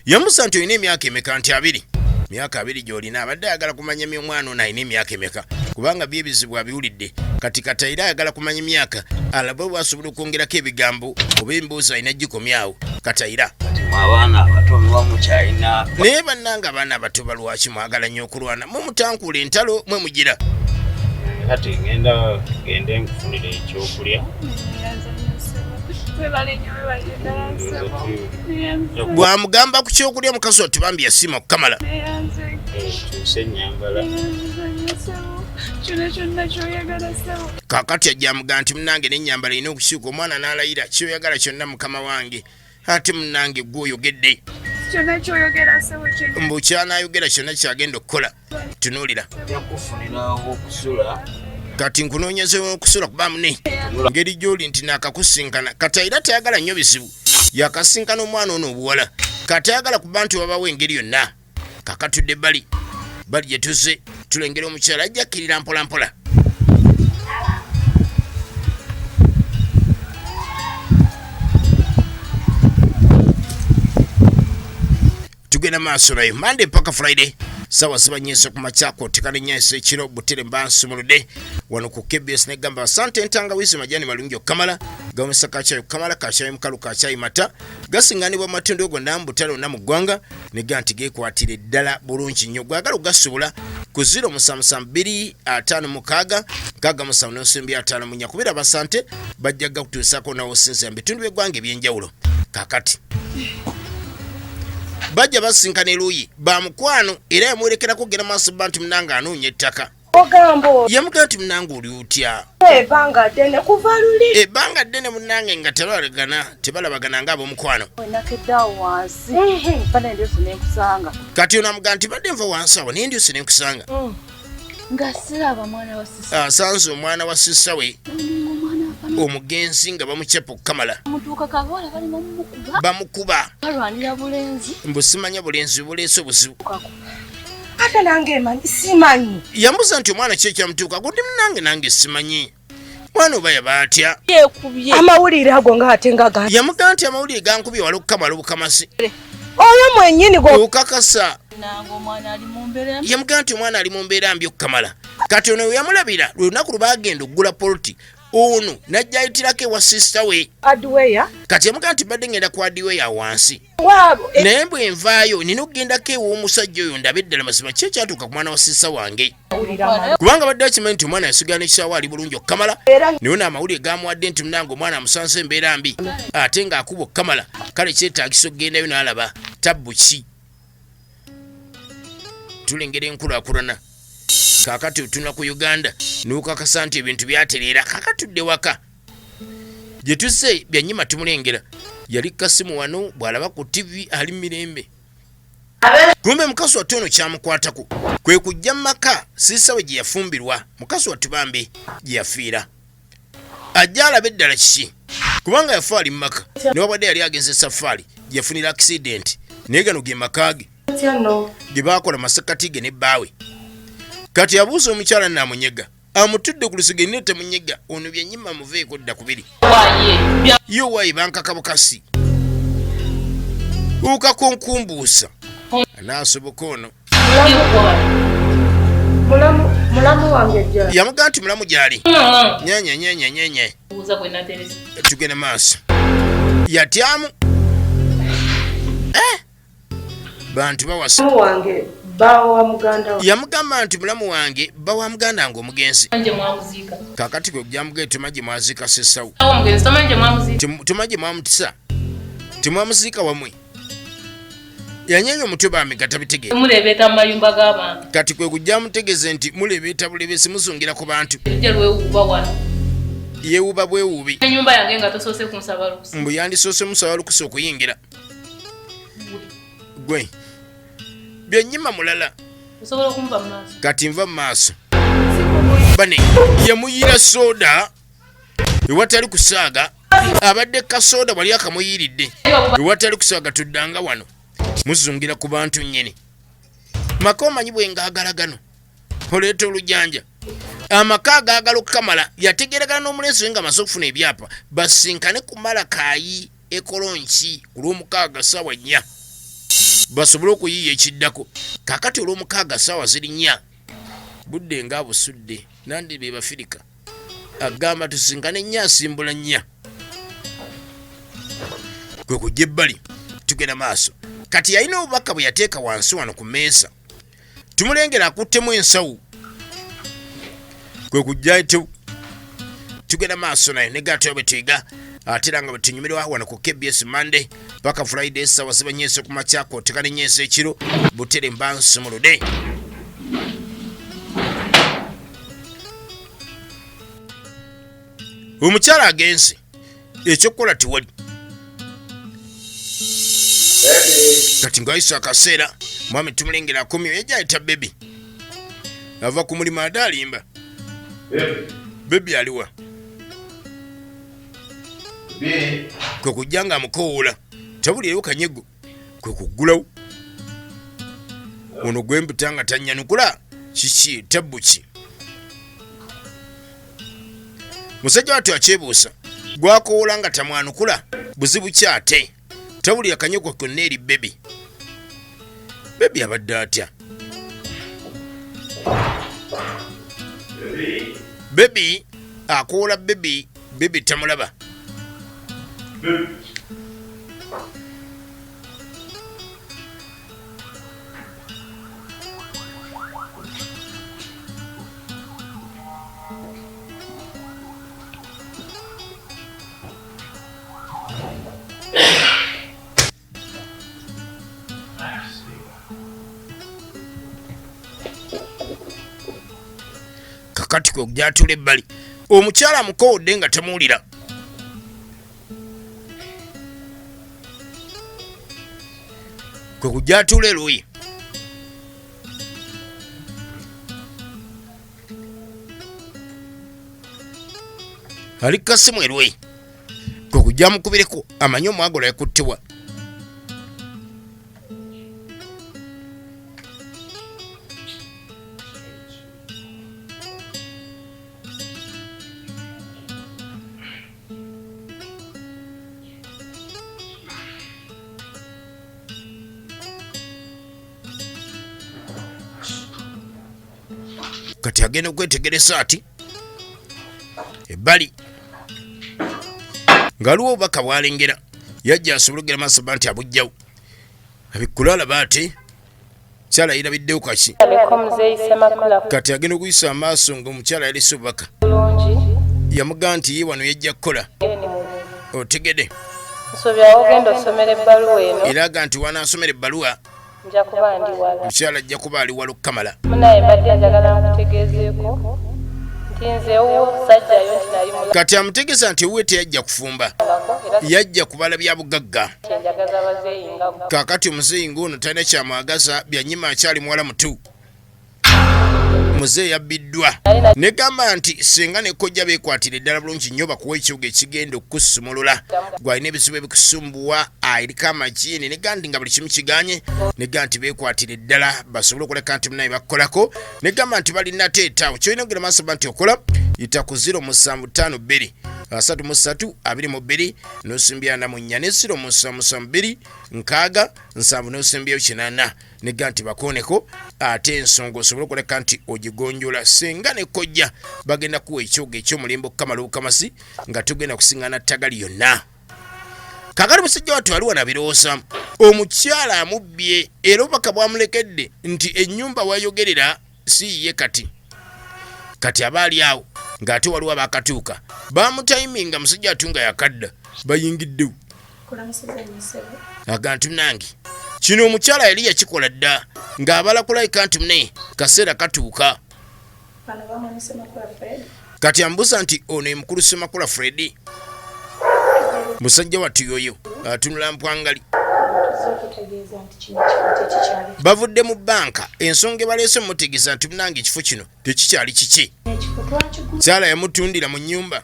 Yamusa nti olina emyaka emeka nti 2. Myaka 2 gy'olina abadde ayagala kumanya omwana ono alina emyaka emeka kubanga byebizibu abiwulidde. Kati Katayira ayagala kumanya emyaka alabe bwasobola okwongerako ebigambo oba emboozi alina gikomyawo. Katayira abaana abato mukyalina naye bannanga abaana abato balwaki mwagala nnyo okulwana mumutankula entalo mwe mugira. Kati gende nkufunire ekyokulya. Bwamugamba ku kyokulya mukazi watubambi yasiima okukamala. Kyuse ennyambala. Kakati ajja amugamba nti munange n'ennyambala erina okusiuka. Omwana n'alayira kyoyagala kyonna mukama wange. Ate munange gwe oyogedde. Mbu kyanaayogera kyonna kyagenda okukola. Tunuulira. Yakufunirawo okusula. Kati nkunoonyezeewo okusula kuba mune. Ngeri gy'oli nti naakakusinkana. Katayira tayagala nnyo bizibu. Yakasinkana omwana ono obuwala. Katayagala kuba nti wabawo engeri yonna. Kakatudde bali gye tuzze tulengera omukyala ajja akkirira mpola mpola. Tugenda maaso nayo Monday paka Friday sawa zibanyese ku machako tekanenyaise ekiro butere mbansumulude wano ku KBS negamba asante entangawizi majani malungi okamala gawomesa kachayo kamala kachayo mukalu kachayi mata gasinganibwa matendo go nambutalo na mugwanga neganti gekwatire ddala bulungi nnyo gwagala gasubula ku 073256 kaga musamu nsimbi 5 munya kubira basante bajjaga kutusako na osinze mbitundu begwange byenjawulo kakati bajja basinkana eruyi bamukwano era yamwerekera kugenda maaso bantu munanga anoonya ettaka. Ogambo Yamugamba nti munanga oli utya? Ebbanga ddene kuva luli. Ebbanga ddene munange nga tebalabagana ng'ab'omukwano. Nakeddawo wansi. Bana ndio sinekusanga. Kati onamugamba nti badde nva wansi awo naye ndio sinekusanga. Nga siraba mwana wa sisa. Asanze omwana wa sisa we. Omugenzi nga bamucepa okukamala. Mutuuka kabola bali bamukuba. Bamukuba. Balwanira bulenzi. Mbusimanya bulenzi buleese obuzibu. Ate nange simanyi. Yambuza nti omwana kye kyamutuuka gudde munange nange simanyi. Mwana oba yaba atya? Yekubye. Amawulire ago ng'ate ngaga. Yamugamba nti amawulire gankubye wali okukamala obukamasi. Oyo mwennyini go. Okakasa. Nango omwana ali mu mbeera. Yamugamba nti omwana ali mu mbeera mbi okukamala. Kati ono yamulabira lunaku lubagenda okugula poloti. Ono najja ayitirako ewa sisita we. Adweya. Kati yamugamba nti badde ngenda ku adweya wansi. Wabo. Naye bwe nvaayo nina okugendako ew'omusajja oyo ndabe ddala mazima kye kyatuuka ku mwana wa sisita wange. Kubanga badde akimanyi nti omwana yasigala n'ekisaawa ali bulungi okukamala. Naye n'amawulire gamuwadde nti munange omwana amusanze embeera mbi ate ng'akuba okukamala kale kyetaagisa okugendayo n'alaba tabbu ki. Tulengera enkulaakulana. Kakati otuna ku Uganda n'okakasa nti ebintu byatereera kakatudde waka. Gye tuzze byanyima tumulengera yali Kasimu wano bw'alaba ku TV ali mirembe. Kumbe mukazi wa tono kyamukwatako kwe kujja maka sisa we gye yafumbirwa mukazi wa tubambe gye yafiira. Ajja alabe ddala kiki kubanga yafa ali mumaka newabadde yali agenze safari yafunira accident naye gano ge makage ge bakola masekati ge ne bbaawe kati abuuza omukyala namunyega amutudde ku lusige nne temunyega ono byenyima muveeko dda kubiri yo waayi bankaka bukasi ukakunkumbuusa anaasoboka ono mulamu wange jja yamugaa nti mulamu gyali nyenyenyenyenyenye tugende maaso yatyamu bantu bawasa wange bawa muganda yamugamba nti mulamu wange bawa muganda wange omugenzi wange mwamuzika kakati kwe kujamugee tumaje mwazika sesawu omugenzi tamanje mwamuzika tumaje mwamutisa timwamuziika wamwe yanyenye omutwe bamigata bitegeera mulebeeta mu mayumba g'abantu kati kwe kujja mutegeeze nti mulebeeta bulebesi musungira ku bantu lwewuuba wano yeewuuba bwewuubi ennyumba yange nga tosoose kunsaba lukusa mbu yandisoose musaba lukusa okuyingira gwe byennyima mulala osobola okunva mu maaso kati nva mu maaso bane yamuyira soda ewatali kusaaga abadde kasoda wali akamuyiridde ewatali kusaaga tuddanga wano muzungira ku bantu nnyini maka omanyi bwengaagala gano oleeta olujanja amaka agaagala okukamala yategeeragana n'omulenzi we nga amaze okufuna ebyapa basinkane ku malakaayi ekolonki ku lw'omukaaga ssaawa 4 basobole okuyiiya ekiddako kaakati olw'omukaaga ssaawa ziri 4 budde nga busudde nandi be bafirika agamba tusinkane 4 asimbula 4 kwe kujja ebbali tugenda maaso kati yalina obubaka bwe yateeka wansi wano ku mmeeza tumulengera akuttemu ensawu kwe kujja tugenda maaso naye ne gatoyo bwe tuyiga ate era nga bwe tunyumirwa wano ku KBS Monday paka Friday sawa ziba nyeese ku makyako otekane nyeese ekiro butere mbansi mu lude omukyala agenze ekyokukola tiwali kati ng'ayisa akaseera mwami tumulengera akomyo yajayita bebi ava ku mulimu ate alimba bebi aliwa kwe kujja nga amukoowoola tabulirayo kanyego kwe kuggulawo ono gwemputa nga tannyanukula kiki tabbuki musajja wattu akyebuusa gwakoowoola nga tamwanukula buzibu ki ate tabulira kanyego kyonna eri bebi bebi abadde atya bebi akoola bebi tamulaba kakati kwe gyatula ebbali omukyala amukoowodde nga tamuwulira kwe kugyatula eruuyi ali kasimu eruuyi kwe kujja mukubireko amanye omwagola yakuttibwa kati agenda okwetegereza ati ebbali ngaliwo obubaka bwalengera yajja asobole okugera maaso ba nti abujjawo abikkula alaba ate mukyala yirabiddewo kaki kati agenda okuyisa amaaso ng'omukyala yalese obubaka yamugaa nti ye wano yajja kukola otegede eraga nti wanaasomera ebbaluwa mukyala ajja kuba ali wala okukamala kati amutegeeza nti ewuwe teyajja kufumba yajja kubala bya bugagga kakati omuzeeyi ng'ono talina kyamwagaza byanyima akyali muwala mutu muzeeyi yabbiddwa negamba nti singa nekojja beekwatira eddala bulungi nnyo bakuwa ekibuga ekigenda okukusumulula gwalina ebizibu ebikusumbuwa eriko amajiini negamba nti nga buli kimu kiganye negamba nti beekwatira eddala basobole okuleka nti munaye bakkolako negamba nti balina teetaawo kyolina ogera maaso ba nti okola yita ku 0752 33 22 n'osimbya 4 ne 0772 nkaaga 7 n'osimbya 8 negamba nti bakooneko ate ensonga osobole okuleka nti ogigonjola singa nekojja bagenda kuwa ekyogo ekyomulembe okukamala obukamasi nga tugenda kusiŋŋana ttagali yonna. Kakati musajja wattu waliwo na birowooza omukyala amubbye era obubaka bwamulekedde nti ennyumba wayogerera si ye kati aba ali awo ng'ate waliwo abaakatuuka bamutayiminga musajja wattu nga yakadda bayingiddewo agantu nange kino omukyala yali yakikola dda ng'abala kulayika nti munaye kaseera katuuka kati ambuuza nti ono emukulu Ssemakula Fred musajja wattu yoyo atunula mpwangali bavudde mu banka ensonga ebaleese mutegeeza nti munange ekifo kino tekikyali kiki kyala yamutundira mu nnyumba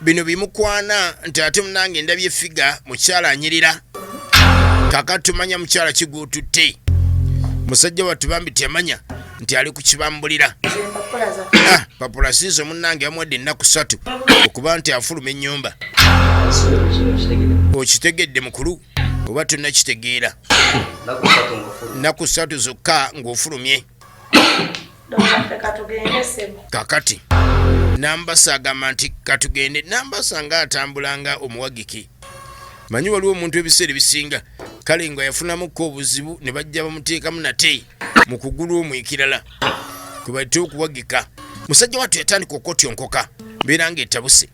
bino bimukwana nti ate munange ndabye effiga mukyala anyirira kakati tumanya mukyala kiguututte musajja wattu bambi tiyamanya nti ali kukibambulira papula siizo munange yamuwadde ennaku 3 okuba nti afuluma ennyumba okitegedde mukulu oba tonnakitegeera nnaku 3 zokka ng'ofulumye kakati nambasa agamba nti katugende nambasa nga atambulanga omuwagiki manyi waliwo omuntu ebiseera ebisinga kale nga yafunamukko obuzibu ne bajja bamuteekamu nate mu kugulu omwekirala kwe bayita okuwagika musajja wattu yatandika okotyonkoka mbeera ng'etabuse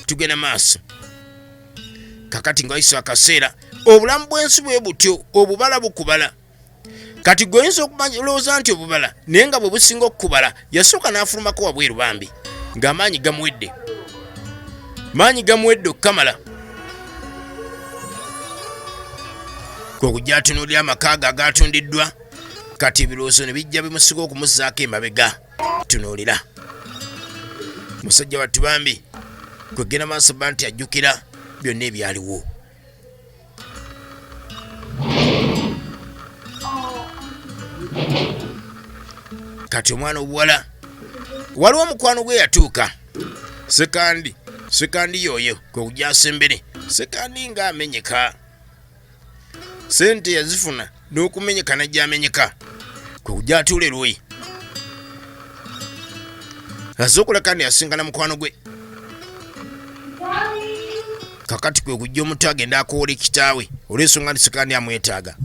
tugenda maaso kakati nga wayisa akaseera obulamu bw'ensi bwe butyo obubala bukubala kati goyinza okulowooza nti obubala naye nga bwe businga okukubala yasooka n'afulumako wabweru bambi ng'amaanyi gamuwedde okukamala kwe kujja atunuulira amaka ge agatundiddwa kati ebirowoozo ne bijja bimusiga okumuzzaako emabega tunuulira musajja wattu bambi kwegenda maaso ba nti ajjukira byonna ebyaliwo kati omwana obuwala waliwo omukwano gwe yatuuka sekandi yoyo kwe kujja asembere sekandi nga amenyeka sente yazifuna n'okumenyeka najja amenyeka kwe kujja atuula eruyi azze okuleka ndi yasinkana mukwano gwe kakati kwe kujja omuntu agenda akoola ekitaawe olw'ensonga nti sekandi amwetaaga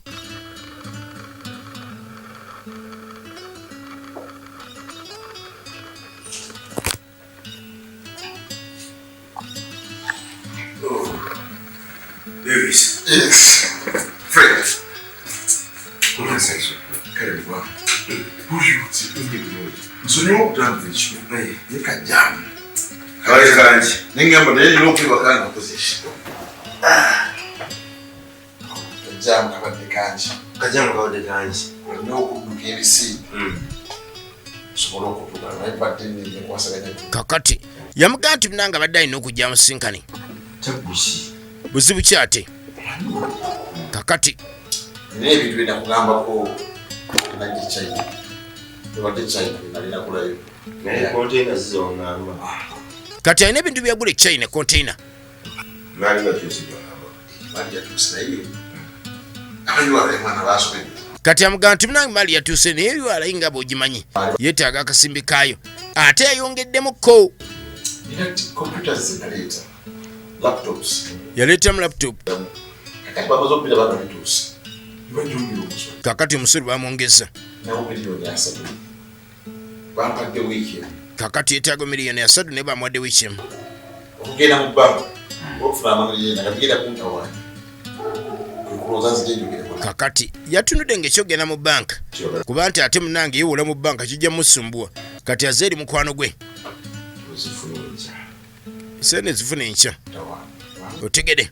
Yes. Fred. Comment ça se fait? Quelle voix? Bonjour, c'est tout le monde. Nous sommes dans le chou. Mais il y a un jam. Allez, allez. N'engagez pas les gens qui vont dans la position. Jam kama dekanji. Kajam kama dekanji. Ndio kudukia bisi. Sokola okutuka naye badde ne kwasaganya. Kakati yamugamba nti munanga badde alina okujja musinkane. Tabushi. Buzibu ki ate? Kakati n'ebintu bina kugambako nagi China. Tebadde China nalina kulayo. Naye container zizongamba. Kati alina ebintu byagula China container. Nali bakyusidwa nabo. Bali yakyusira iyo. Abayuwala mwana basobe. Kati amugamba nti munange mali yatuuse naye ebywala nga bw'ogimanyi yeetaaga akasimbi kaayo ate yayongeddemuko. Computers zinaleeta. Laptops. Yaleetamu laptop. Kakati babazopita bano bituuse. Nibajjukira omusolo. Kakati omusolo bamwongeza. Nawo miliyoni 3. Bampadde wiiki. Kakati yeetaaga miliyoni 3 naye bamuwadde wiiki emu. Okugenda mu bbanka okufuna amamiliyoni agenda kuntawaanya. Kakati yatunudde ng'ekyogenda mu banka kuba nti ate munange yeewola mu banka kijja musumbuwa kati aze eri mukwano gwe sente zifuna enkya otegede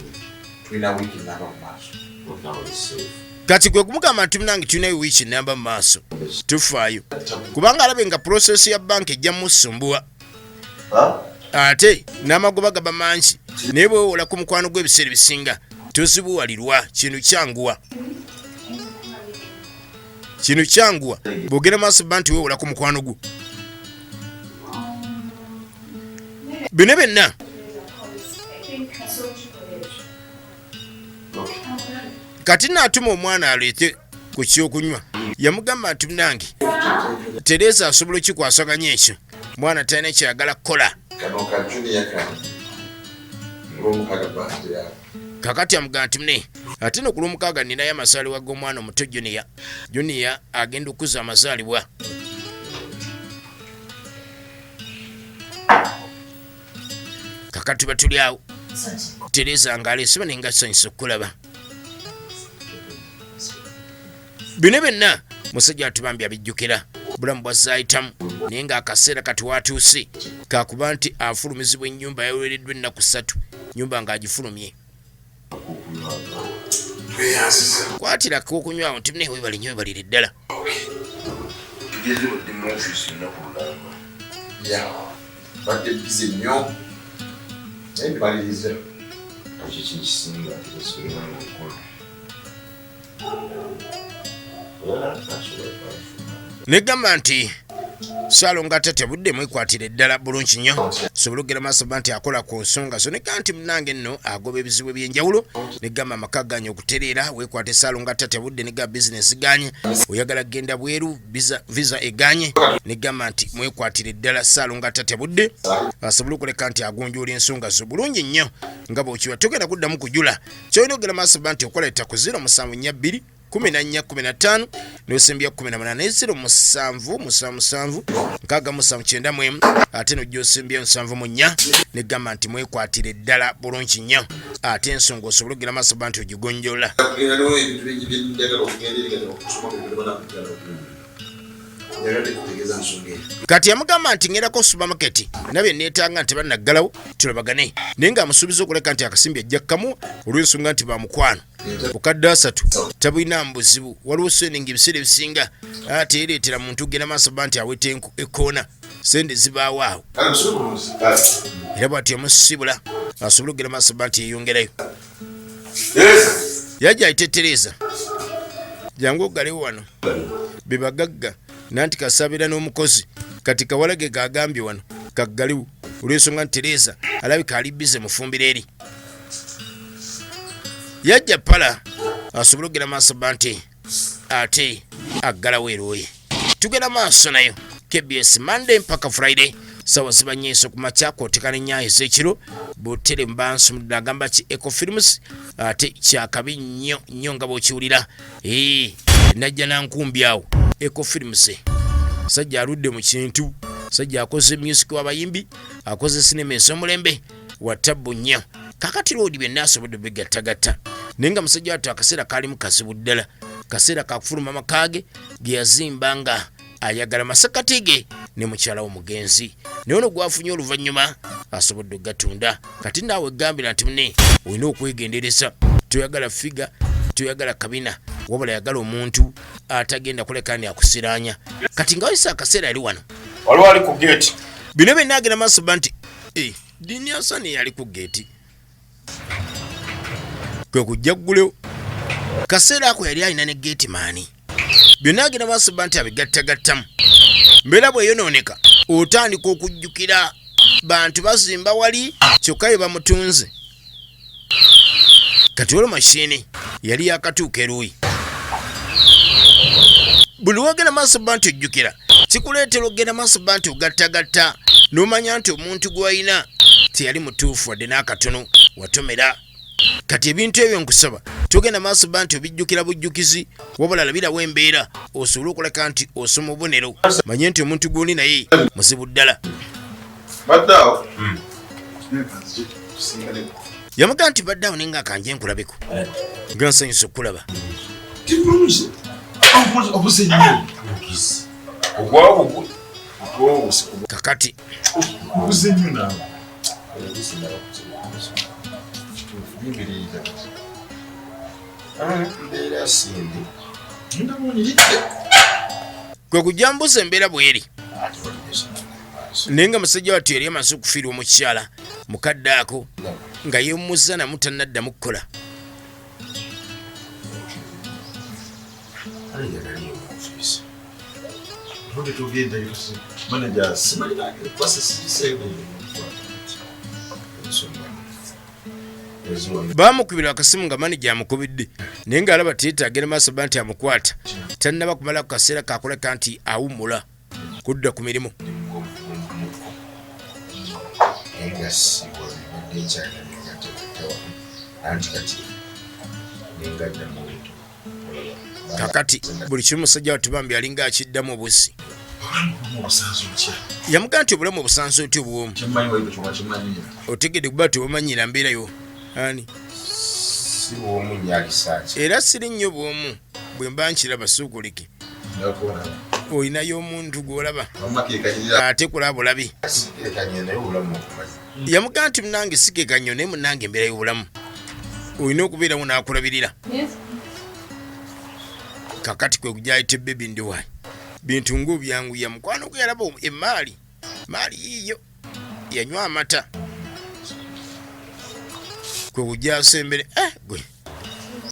kati kwe kumugamba nti munange tulina wiiki namba mu maaso tufaayo kubanga alabe nga process ya banka ejja musumbuwa ate n'amagoba gaba mangi naye bwewola ku mukwano gw'ebiseera bisinga tozibuwalirwa kintu kyanguwa bwogera maaso bba nti weewola ku mukwano gwo bino byonna kati naatuma omwana aleete ku kyokunywa yamugamba nti munange Teresa asobola okikwasaganya ekyo mwana talina kyayagala kukola kakati amugamba nti mune ate no ku lwomukaaga ninayo amazaalibwa g'omwana omuto Junior agenda okuza amazaalibwa kakati batuli awo Teresa ng'aleeseba naye nga asanyusa okulaba bino byonna musajja atubambye abijjukira bulamu bwazayitamu naye ng'akaseera kati watuuse kakuba nti afulumizibwa ennyumba yaweereddwa ennaku 3 nyumba ng'agifulumye kwatirako okunywawo nti mune webalire ddala negamba nti Saalonga tate budde mwekwatira eddala bulungi nnyo sobola okugera maaso nti akola ku nsonga zo negamba nti munange nno agoba ebizibu ebyenjawulo negamba amaka ganye okutereera weekwate Saalonga tate budde negamba bizinesi ganye oyagala genda bweru visa eganye negamba nti mwekwatira eddala Saalonga tate budde asobola okuleka nti agonjoola ensonga zo bulungi nnyo nga bw'okiwa togenda kuddamu kujula kyolina okugera maaso nti okola ku 074 14 n'osembya 18 07 677 ate n'ojja osembya 74 negamba nti mwekwatira eddala bulungi nnyo ate ensonga osobola okugera maaso nti ogigonjoola kati yamugamba nti ngerako supermarket nabye neetanga nti bannaggalawo tulabagane naye ng'amusuubiza okuleka nti akasimbi ajja kkamu olw'ensonga nti bamukwano bukadde 3 tabulina mbuzibu waliwo seninga ebiseera ebisinga ate ereetera muntu genda maaso nti aweta ekkoona sente zibaawo awo era bw'ati yamusibula asobola okugera maaso nti yeyongerayo yajja ayite Teresa jangu ogalewo wano bebagagga nanti kasabira n'omukozi kati kawalage kagambye wano kaggaliwo olw'ensonga nti Teresa alabika ali bize mufumbira eri yajja pala asobola okugera maaso nti ate aggalawo erooye tugenda maaso nayo KBS Monday mpaka Friday sawa ziba nyeso ku makya kwotekana ennyayo ez'ekiro butere mbansumudde agamba ki Ecofilms ate kyakabi nnyo nga bw'okiwulira najja nankumbi awo Ecofilms sajja aludde mu kintu sajja akoze music w'abayimbi akoze sinema ez'omulembe watabbu nnyo kakati loodi byonna asobodde bigattagatta naye nga musajja wattu akaseera kaalimu kazibu ddala kaseera kakufuluma amakaage ge yazimba nga ayagala masakati ge ne mukyala w'omugenzi naye ono gwafunye oluvannyuma asobodde ogatunda kati naawe egambira nti mune olina okwegendereza toyagala figa toyagala kabina wabula yagala omuntu atagenda kuleka ni akusiraanya kati nga wayisa akaseera yali wano waliwo ali ku geeti bino byonna agenda maaso nti dini asani yali ku geeti kwe kujja ggulewo kaseera ako yali alina ne geeti maani byonna agenda maaso nti abigattagattamu mbeera bweyonooneka otandika okujjukira bantu bazimba wali kyokka bye bamutunze kati olwo mashini yali yakatuuka eruuyi buli wogenda maaso nti ojjukira kikuleetera okgenda maaso nti ogattagatta n'omanya nti omuntu gw'alina teyali mutuufu wadde n'akatono watomera kati ebintu ebyo nkusaba togenda maaso nti obijjukira bujjukizi wabula labirawo embeera osobole okuleka nti osoma obubonero manye nti omuntu gw'oli naye muzibu ddala yamugaa nti baddeawo naye ngaakanje nkulabeko nga nsanyusa okulaba kakati Mbeera simbi. Kwe kujambuza embeera bweri. Naye nga musajja wattu yali amaze okufiirwa omukyala mukadde ako nga yeemuzza namu tannaddamu kukola. Baamukubira akasimu nga maneja amukubidde naye ng'alaba teyeetaagera maaso ba nti amukwata tannaba kumala ku kaseera kakoleka nti awummula kudda ku mirimu. Kakati buli kimu musajja wattu bambi alinga akiddamu obusi. Yamugaa nti obulamu obusanze otyo obwomu. Otegedde kuba tebumanyira mbeera yo ani era siri nnyo bwomu bwe mba nkiraba suukulike olinayo omuntu gw'olaba ate kulaba bulabi. Yamugaa nti munange sikekannyo naye munange embeera y'obulamu olina okubeeramu n'akulabirira. Kakati kwe kujayita bebi ndiwayi bintu ng'obyanguya mukwano gwe yalaba emaali yiyo yanywa amata kwe kujasa embere gwe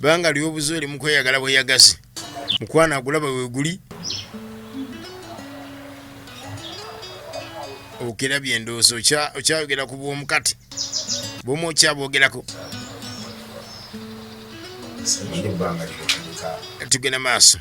banga lyobuzo eri mukweyagala bweyagazi mukwano agulaba weguli okirabye endowooza okyayogera ku bw'omukati bw'omu okyabwogerako. Tugenda maaso.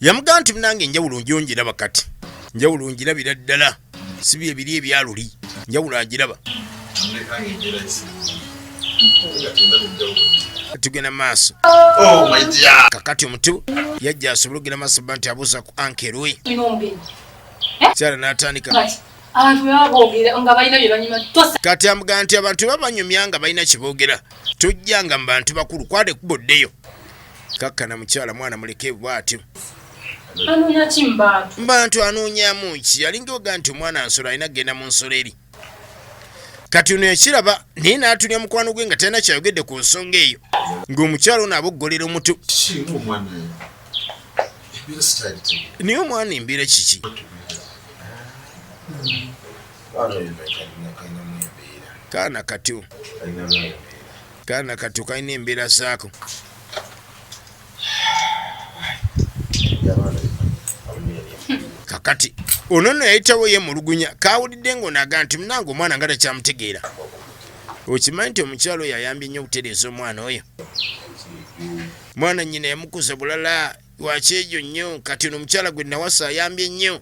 Yamugaa nti munange enjawulo njonjiraba kati njawulo njirabira ddala sibi ebiri ebyaluli njawulo agiraba. Tugenda maaso. Kakati omutu yajja asobole okugenda maaso ba nti abuuza ku ankero we kyala n'atandika kati amugaa nti abantu babanyumya nga balina kye boogera tojjanga mu bantu bakulu kwade kuboddeyo. Kakkana mukyala mwana muleke bw'atyo. Anoonya ki mu bantu? Bantu anoonyamu ki? Alinga oga nti omwana nsolo alina kugenda mu nsolo eri. Kati ono yakiraba naye n'atulya mukwano gwe nga talina kyayogedde ku nsonga eyo ng'omukyala ono aboggolera omutu. Naye omwana embeera kiki? Kaana katyo kalina embeera zaako. Kakati ono nno yayitawo yemulugunya kaawulidde ng'onaga nti munange omwana nga takyamutegeera. Okimanyi nti omukyalo oyo ayambye nnyo okutereeza omwana oyo. Mwana nnyina yamukuza bulala wakyejo nnyo kati ono omukyala gwe nawasa ayambye nnyo.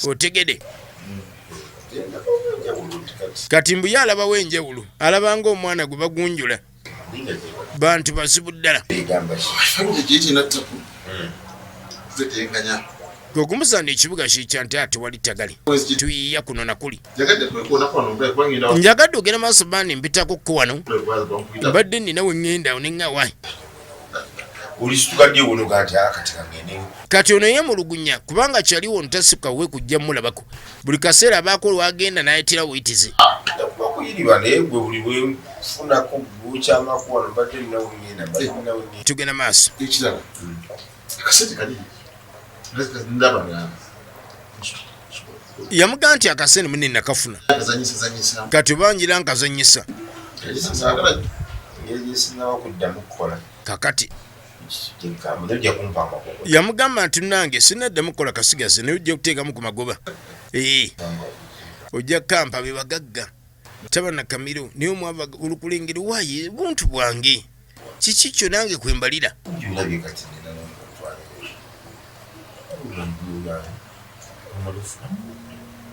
Otegede kati mbu ye alabawo enjawulo alabanga omwana gwe bagunjula bantu bazibu ddala. Gwegumusanda ekibuga kikya nti ate wali tagali tuyiiya kuno nakuli. Njagadde ogenda maaso bandi mpitako ko wano mbadde nnina we ŋŋenda neŋŋawayi. Kati ono yemulugunya kubanga kyaliwo ntasikawe kujja mulabako buli kaseera abaako lwagenda n'ayitira buyitizi. Tugenda maaso. Yamugaa nti akasente munne nakafuna kati banjira nkazanyisa. Kakati yamugamba nti nange sinaddamu kukola kasigazi naye ojja kuteekamu ku magoba. Ojja kampa be bagagga taba na kamiro naye omwava olukulengera waaye buntu bwange kiki kyo nange kwembalira.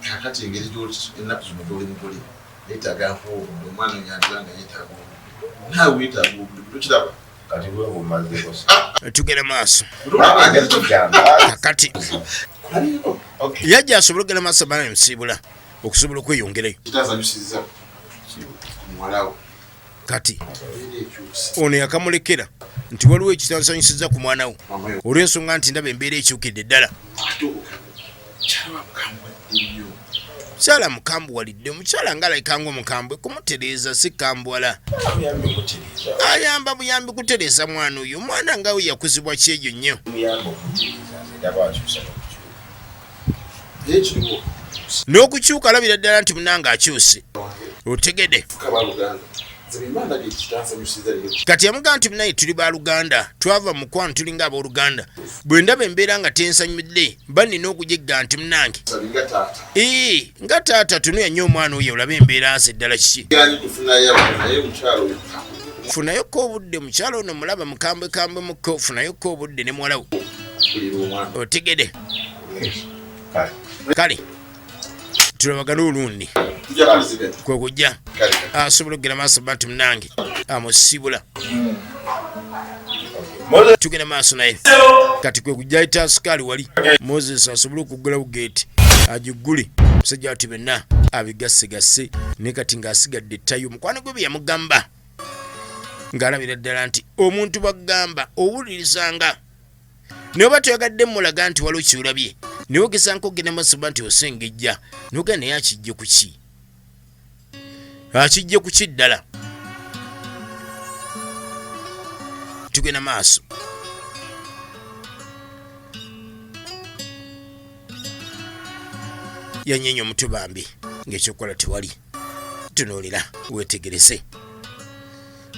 Kakati engeri ennaku zino gy'oli yeetaaga omwana onyatulanga yeetaaga naawe weetaaga tokiraba. Tugenda maaso. Kakati yajja asobole okugenda maaso baana emusiibula okusobola okweyongerayo. Kati ono yakamulekera nti waliwo ekitansanyusiza ku mwana wo olw'ensonga nti ndaba embeera ekyukidde ddala. Mukyala mukambuwalidde, mukyala ng'alayika ng'omukambwe kumutereeza si kambwala. Ayamba buyambi kutereeza mwana oyo, omwana nga we yakuzibwa kyejo nnyo. N'okukyuka alabira ddala nti munange akyuse. Otegedde. Kati yamugamba nti munaye tuli baluganda, twava mu mukwano tulinga abooluganda. Bwe ndaba embeera nga tensanyumidde mba nina okujegga nti munange. Nga taata tunuya nnyo omwana oyo olabe embeera nse ddala kiki. Funayokko obudde mukyala ono mulaba mukambwekambwe mukko, funayokko obudde ne muwala we. Otegedde. Kale tulabagana olundi kwe kujja asobola okugenda maaso bantu munange amusibula tugenda maaso naye kati kwe kujja ayita sukaali wali Moses asobole okuggulawo geeti agigule musajja wati benna abigassegase naye kati ng'asigadde ettayo mukwano gwe bye yamugamba ng'alabira ddala nti omuntu bagamba owulirizanga naye oba toyagadde mulaga nti waliwo kiwulabye naye ogesanga okugenda maaso nti osengejja noga naye akijje ku ki akijje ku ki ddala tugenda maaso yanyeenya omutwe bambi ng'ekyokukola tewali tunuulira weetegerese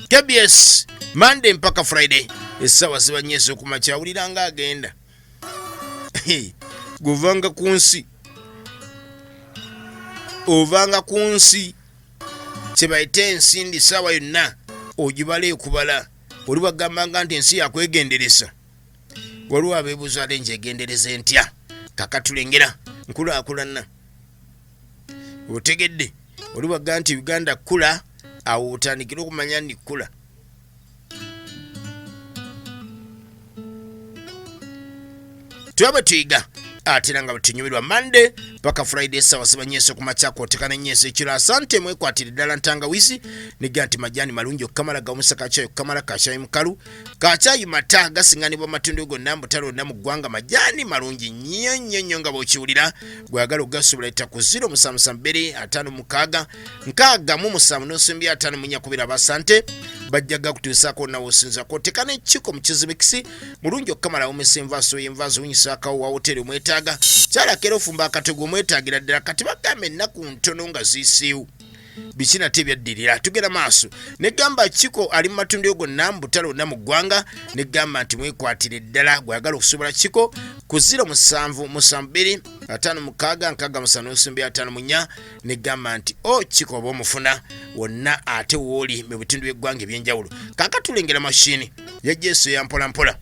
KBS Monday mpaka Friday essaawa ziba nnyo ez'okumakya awulira ng'agenda govanga ku nsi ovanga ku nsi kyebayita ensindi ssaawa yonna ogibala ekubala oli bagambanga nti ensi yakwegenderesa waliwo abeebuuza ate njegendereza entya kakatulengera nkulaakulana otegedde oli bagamba nti Uganda kkula awo otandikira okumanya ndi kkula twaba tuyiga ate nga batunyumirwa Monday paka Friday sawa siba nyeso kumachako tekana nyeso ekiro asante mwekwatira ddala ntangawizi niga nti majani malungi okamala gamusaka chayo kamala kashayi mukalu kachayi mata gasinganibwa matundu go nambo talo namu gwanga majani malungi nnyo nga bokiwulira gwagala ogasubula itaku 0 nkaga mu musamu nosimbi 5 basante bajjaga kutusako na osinza ko tekana chiko mchizimikisi mulungi okamala omesemvaso yenvazo unyisaka wa hoteli mwetaga chala kero fumba akatogo mwetagira ddala kati bagambe ennaku ntono nga zisiiwu bikina tebyaddirira tugera maaso ne gamba chiko ali mu matundu yogo nambutalo na mugwanga ne gamba nti mwekwatire ddala gwagala okusobola chiko ku 0 ne gamba nti o chiko obomufuna wonna ate woli mu bitundu by'eggwanga ebyenjawulo kaka tulengera mashini ya Jesu ya mpola mpola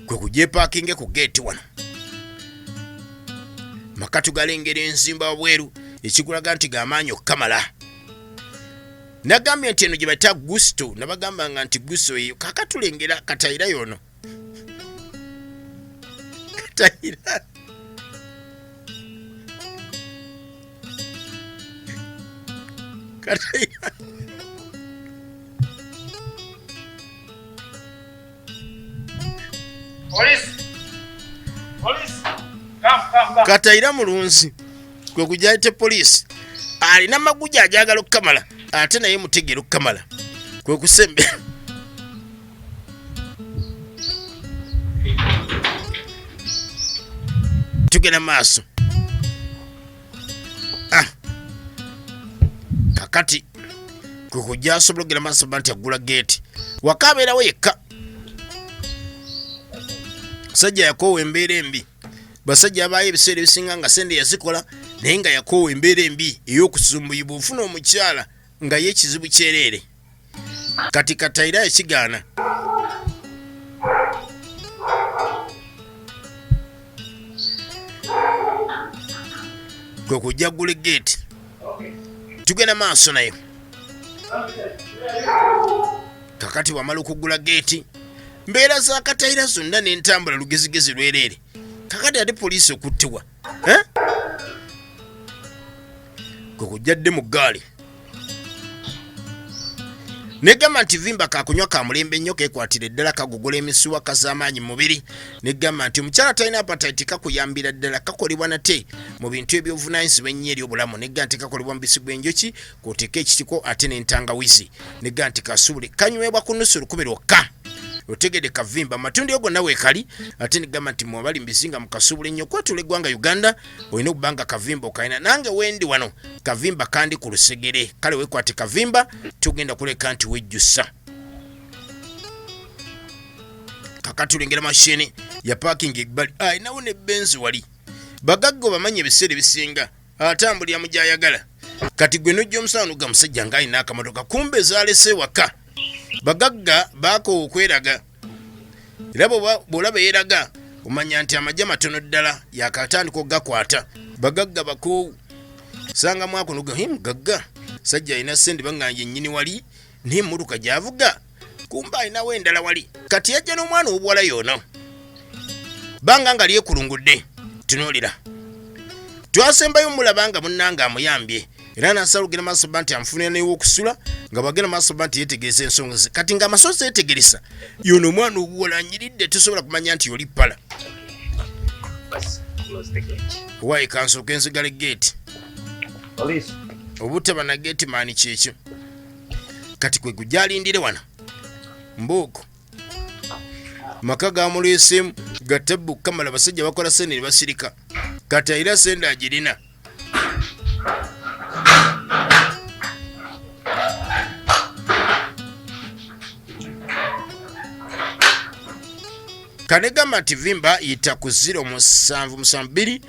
kwe kujje parking ku gate wano makatu galengera enzimba wabweru ekigulaga nti gamanyo kamala nagambye nti eno gye bayita gusto nabagambanga nti gusto eyo kaka tulengera katayira yono katayira katayira Police! Come. Katayira mulunzi kwe kujaite police alina maguja ajagala okukamala ate naye mutegera okukamala kwe kusembe tugenda maaso kakati kwe kujja asobola okugenda maaso banti agula gate wakabeerawo yekka sajja yakoowa embeera embi basajja abaye ebiseera ebisinga nga sente yazikola naye nga yakoowa embeera embi ey'okusumbuyibwa ofuna omukyala nga y'ekizibu kyereere kati katayira ekigaana gwe kujja gula geeti tugenda maaso naye kakati wamala okugula geeti mbeera za katayira zonna n'entambula lugezigezi lwereere kakati ate poliisi okuttibwa gwe kujjadde mu ggaali negamba nti vimba kakunywa ka mulembe nnyo kekwatira eddala kagugula emisuwa kaz'amaanyi mu mubiri negamba nti omukyala talina apatite kakuyambira ddala kakolebwa nate mu bintu ebyobuvunaanyizibwa ennyo eri obulamu negamba nti kakolebwa mu bisi gw'enjoki kwoteeka ekitiko ate n'entangawizi negamba nti kasubule kanywebwa ku nnusu 10 lwokka otegede kavimba matunda gonna weekali ate negamba nti mwabali mbizinga mukasubule nnyo kwatula eggwanga Uganda olina okubanga kavimba okalina nange wendi wano kavimba kandi ku lusegere kale wekwate kavimba tugenda kuleka nti wejjusa kakatulengera mashini ya parking egbali nawo ne benzi wali bagaggo bamanye ebiseera ebisinga atambulira mu gyayagala kati gwe nojja omusaano ga musajja ng'alina akamotoka kumbe zaalese waka bagagga baako okweraga era bw'olaba yeeraga omanya nti amagye matono ddala yakatandika okugakwata bagagga bakoowu sanga mwako noga mugagga sajja alina ssente baŋŋanje nnyini wali n'emmotoka gy'avuga kumba alinawo endala wali kati yajja n'omwana obuwala yoona banga nga lyekulungudde tunoolera twasembayo mulaba nga munnanga amuyambye era nasalugera maaso bba nti amufunira n'ew'okusula nga bagenda maaso bba nti yeetegereza ensonga ze kati nga amasozi yeetegeresa yono omwana obuwala anyiridde tosobola kumanya nti yoli ppala wayi kansooka enzigala geeti obutaba na geeti maani kyekyo kati kwe gujalindire wano mbuuko maka gamuleeseemu gatabbu kamala basajja bakola sente ne basirika kati ayira sente agirina kanegamba nti vimba yita ku 0772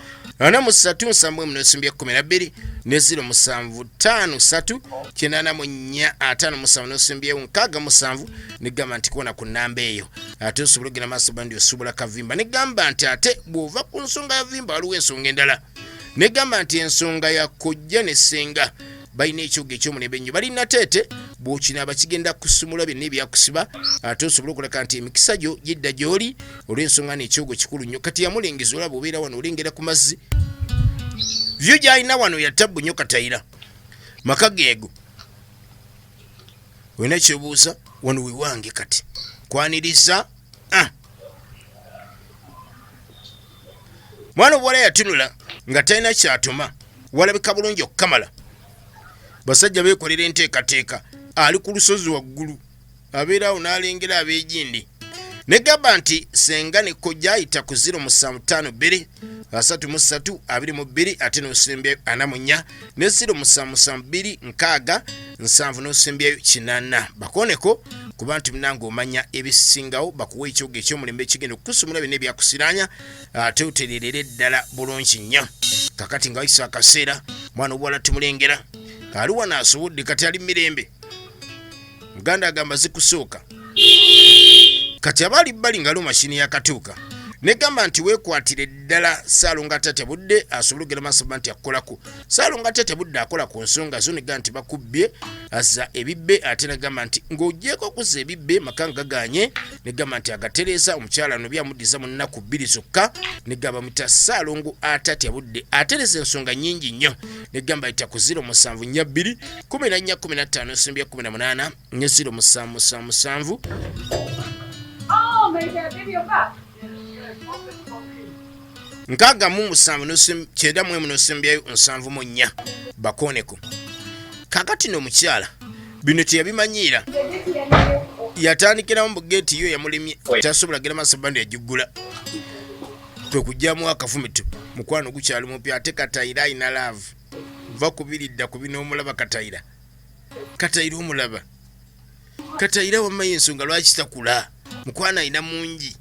43 ne 0753 845 negamba nti kuona ku namba eyo ate osobola ogenda maaso bandi osobola kavimba negamba nti ate bw'ova ku nsonga ya vimba waliwo ensonga endala negamba nti ensonga ya kojja ne ssenga balina ekyogo ekyomulembe ennyo balina teete bw'okinaaba kigenda kusumula byonna ebyakusiba ate osobola okuleka nti emikisa gyo gidda gy'oli olw'ensonga n'ekyogo kikulu nnyo kati yamulengeza olaba obeera wano olengera ku mazzi vyo gy'alina wano yatabbu nnyo katayira maka geego olina kyobuuza wano wewange kati kwaniriza mwana obuwala yatunula nga talina kyatuma walabika bulungi okukamala basajja beekolera enteekateeka ali ku lusozi waggulu abeerawo n'alengera abeegindi negamba nti senga ne kojja ayita ku 0752 33 22 ate n'osembyayo 44 ne 0772 6 7 n'osembyayo 8 bakoneko kuba nti munange omanya ebisingawo bakuwa ekyogo ekyomulembe ekigenda okukusumula byonna ebyakusiranya ate otererera eddala bulungi nnyo kakati nga wayisa akaseera mwana obuwala tumulengera ali wano asobodde kati ali mirembe muganda agamba zikusooka kati abaali bbali nga aliwo mashini yakatuuka negamba nti weekwatira eddala Ssaalongo Atatebudde asobole ogenda maaso nti akolako Ssaalongo Atatebudde akola ku nsonga zo negamba nti bakubbye azza ebibbe ate negamba nti ng'ogyeko okuzza ebibbe maka ngaganye negamba nti agatereeza omukyala no byamuddiza mu nnaku 2 zokka negamba muta Ssaalongo Atatebudde atereza ensonga nnyingi nnyo negamba yita ku 0742 14 15 18 ne 0777 nkaaga mu musanvu kyenda mu emu n'osembyayo 7 bakoneko kakati n'omukyala bino teyabimanyiira yatandikiramu mu geeti yo yamulemye tasobola gera maaso bandi yagiggula kwe kujjamu akafumitu mukwano gukyali mupya ate katayira ayina laavu va kubiridda ku bino omulaba katayira omulaba katayira wammayo ensonga lwaki takula mukwano ayina mungi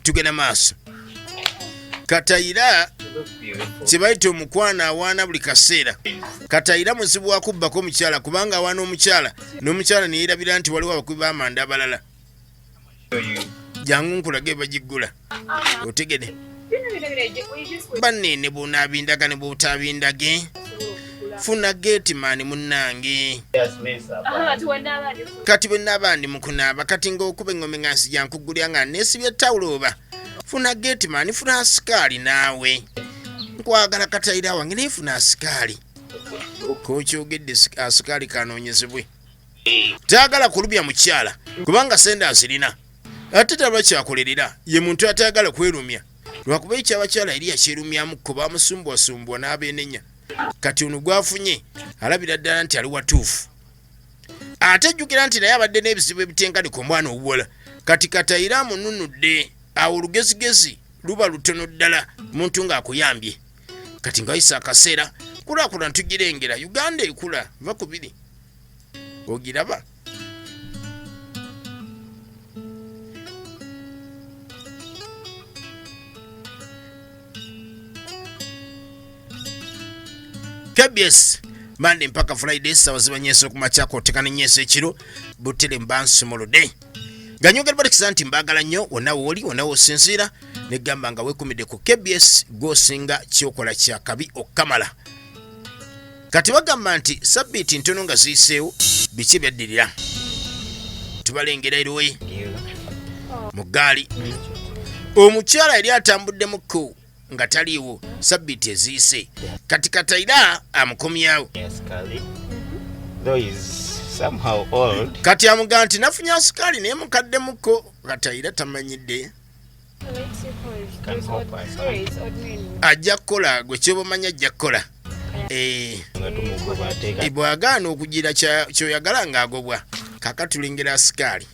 tugenda maaso katayira kyebayita omukwano awaana buli kaseera katayira muzibu wakubbako omukyala kubanga awaana omukyala n'omukyala neyerabira nti waliwo abakubi b'amanda abalala jangu nkulage bagiggula otegede banene bw'onaabindaga ne bw'otaabindage funa geeti maani munnange kati bwe naaba ndi mukunaaba kati ng'okuba engome nga nsijja nkugulya nga neesibye tawulo oba funa geeti maani funa asikaali naawe nkwagala katayira wange naye funa asikaali kokyogedde sukaali kanoonyezebwe. Taagala kulubya mukyala kubanga sente azirina. Ate taba kyakolerera ye muntu atayagala kwerumya. Lwakuba ekyabakyala eri yakyerumyamukko bamusumbwasumbwa n'abeenenya. Kati ono gwafunye alabira ddala nti ali watuufu. Ate jjukira nti naye abadde n'ebizibu ebitenkaniko omwana obuwala. Kati Katayira amununudde. Awo olugezigezi luba lutono ddala muntu ng'akuyambye. Kati ng'ayisa akaseera kulakula ntugirengera Uganda ekula va ku biri. Ogiraba? KBS Monday mpaka Friday sawa ziba nyeso kumachako tekana nyeso ekiro Butere Mbansi Molode. Ganyogera balikisanti mbagala nnyo onawo oli onawo sinzira ne gamba nga wekumide ku KBS gosinga kyokola kya kabi okamala. Kati bagamba nti sabiti ntono nga ziiseewo biki byaddirira. Tubalengera erowe mu gaali. Omukyala yali atambuddemu ko nga taliiwo sabiti eziise. Kati Katayira amukomyawo. Kati amugaa nti nafunya sukaali naye mukaddemuko. Katayira tamanyidde. Ajja kukola gwe kyobamanya ajja kukola. Bw'agaana okugira kyoyagala ng'agobwa. Kakatulengera sukaali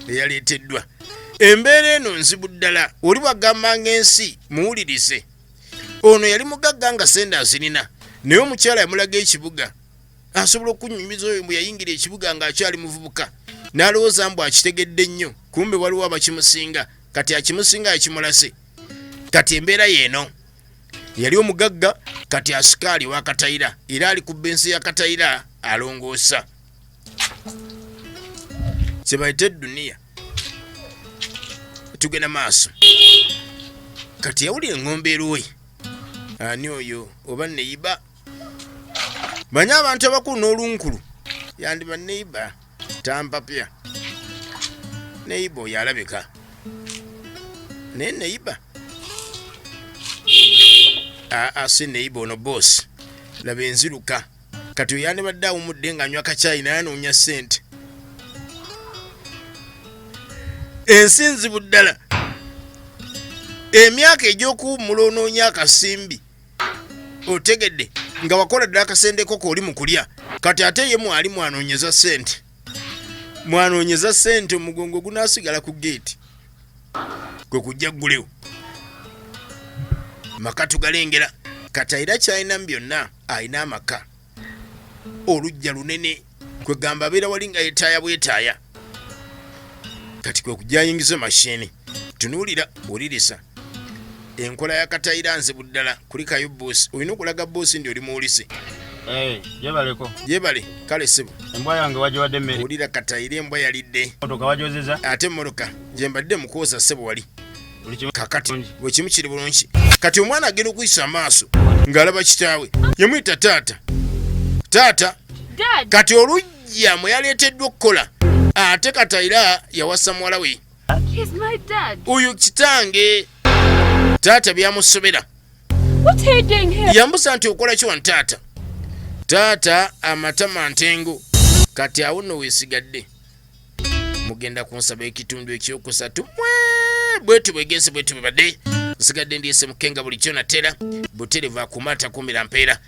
eyaleeteddwa. Embeera eno nzibu ddala. Oli bwagamba ng'ensi muwulirize. Ono yali mugagga nga sente azirina. Naye omukyala yamulaga ekibuga. Asobola okunyumiza oyo bwe yayingira ekibuga ng'akyali muvubuka. N'alowooza mbu akitegedde nnyo. Kumbe waliwo abakimusinga. Kati akimusinga yakimulase. Kati embeera yeeno. Yali omugagga kati asukaali wa Katayira. Era ali ku bensi ya Katayira alongoosa. Kyebayita duniya. Tugenda maaso. Kati yawulira engombe erowe. Ani oyo oba neiba. Manya abantu abakulu n'olunkulu. Yandiba neiba. Tampapya. Neiba oyo alabika. Ne neiba. Ase neiba ono boss. Laba enziruka. Kati oyo yandibadde awumudde ng'anywa kacaayi naye anoonya ssente. Ensinzi buddala. Emyaka egy'okuwummula onoonya akasimbi. Otegedde nga wakola ddala akasendeko kooli mu kulya. Kati ate ye mwali mwanoonyeza ssente. Mwanoonyeza ssente omugongo gunaasigala ku geeti. Kwe kujja ggulewo. Maka tugalengera. Katayira kyalina byonna alina amaka. Olujja lunene. Kwe gamba abeera wali nga yetaaya bwetaaya. Kati kwe kujja ayingiza mashini. Tunuulira wuliriza. Enkola ya Katayira nze buddala kulikayo boss. Olina okulaga boss ndi oli muwulise. Jebaleko. Jebale kale sebo. Embwa yange wagiwadde mmere. Wulira Katayira embwa yalidde. Motoka wagyozeza. Ate mmotoka gye mbadde mukooza sebo wali. Kakati bwe kimu kiri bulungi. Kati omwana agenda okuyisa amaaso ng'alaba kitaawe. Yamuyita taata. Taata. Dad. Kati olujja mwe yaleeteddwa okukola. Ate Katayira yawasa muwala we. He's my dad. Uyu kitange. Taata byamusobera. What are you doing here? Yambusa nti okola ki wano taata. Taata amatama ntengo. Kati awo nno weesigadde. Mugenda kunsaba ekitundu ekyokusatu. Bwetu bwegense bwetu bebadde. Nsigadde ndiese mukenga buli kyona tera. Butere va kumata kumira mpeera.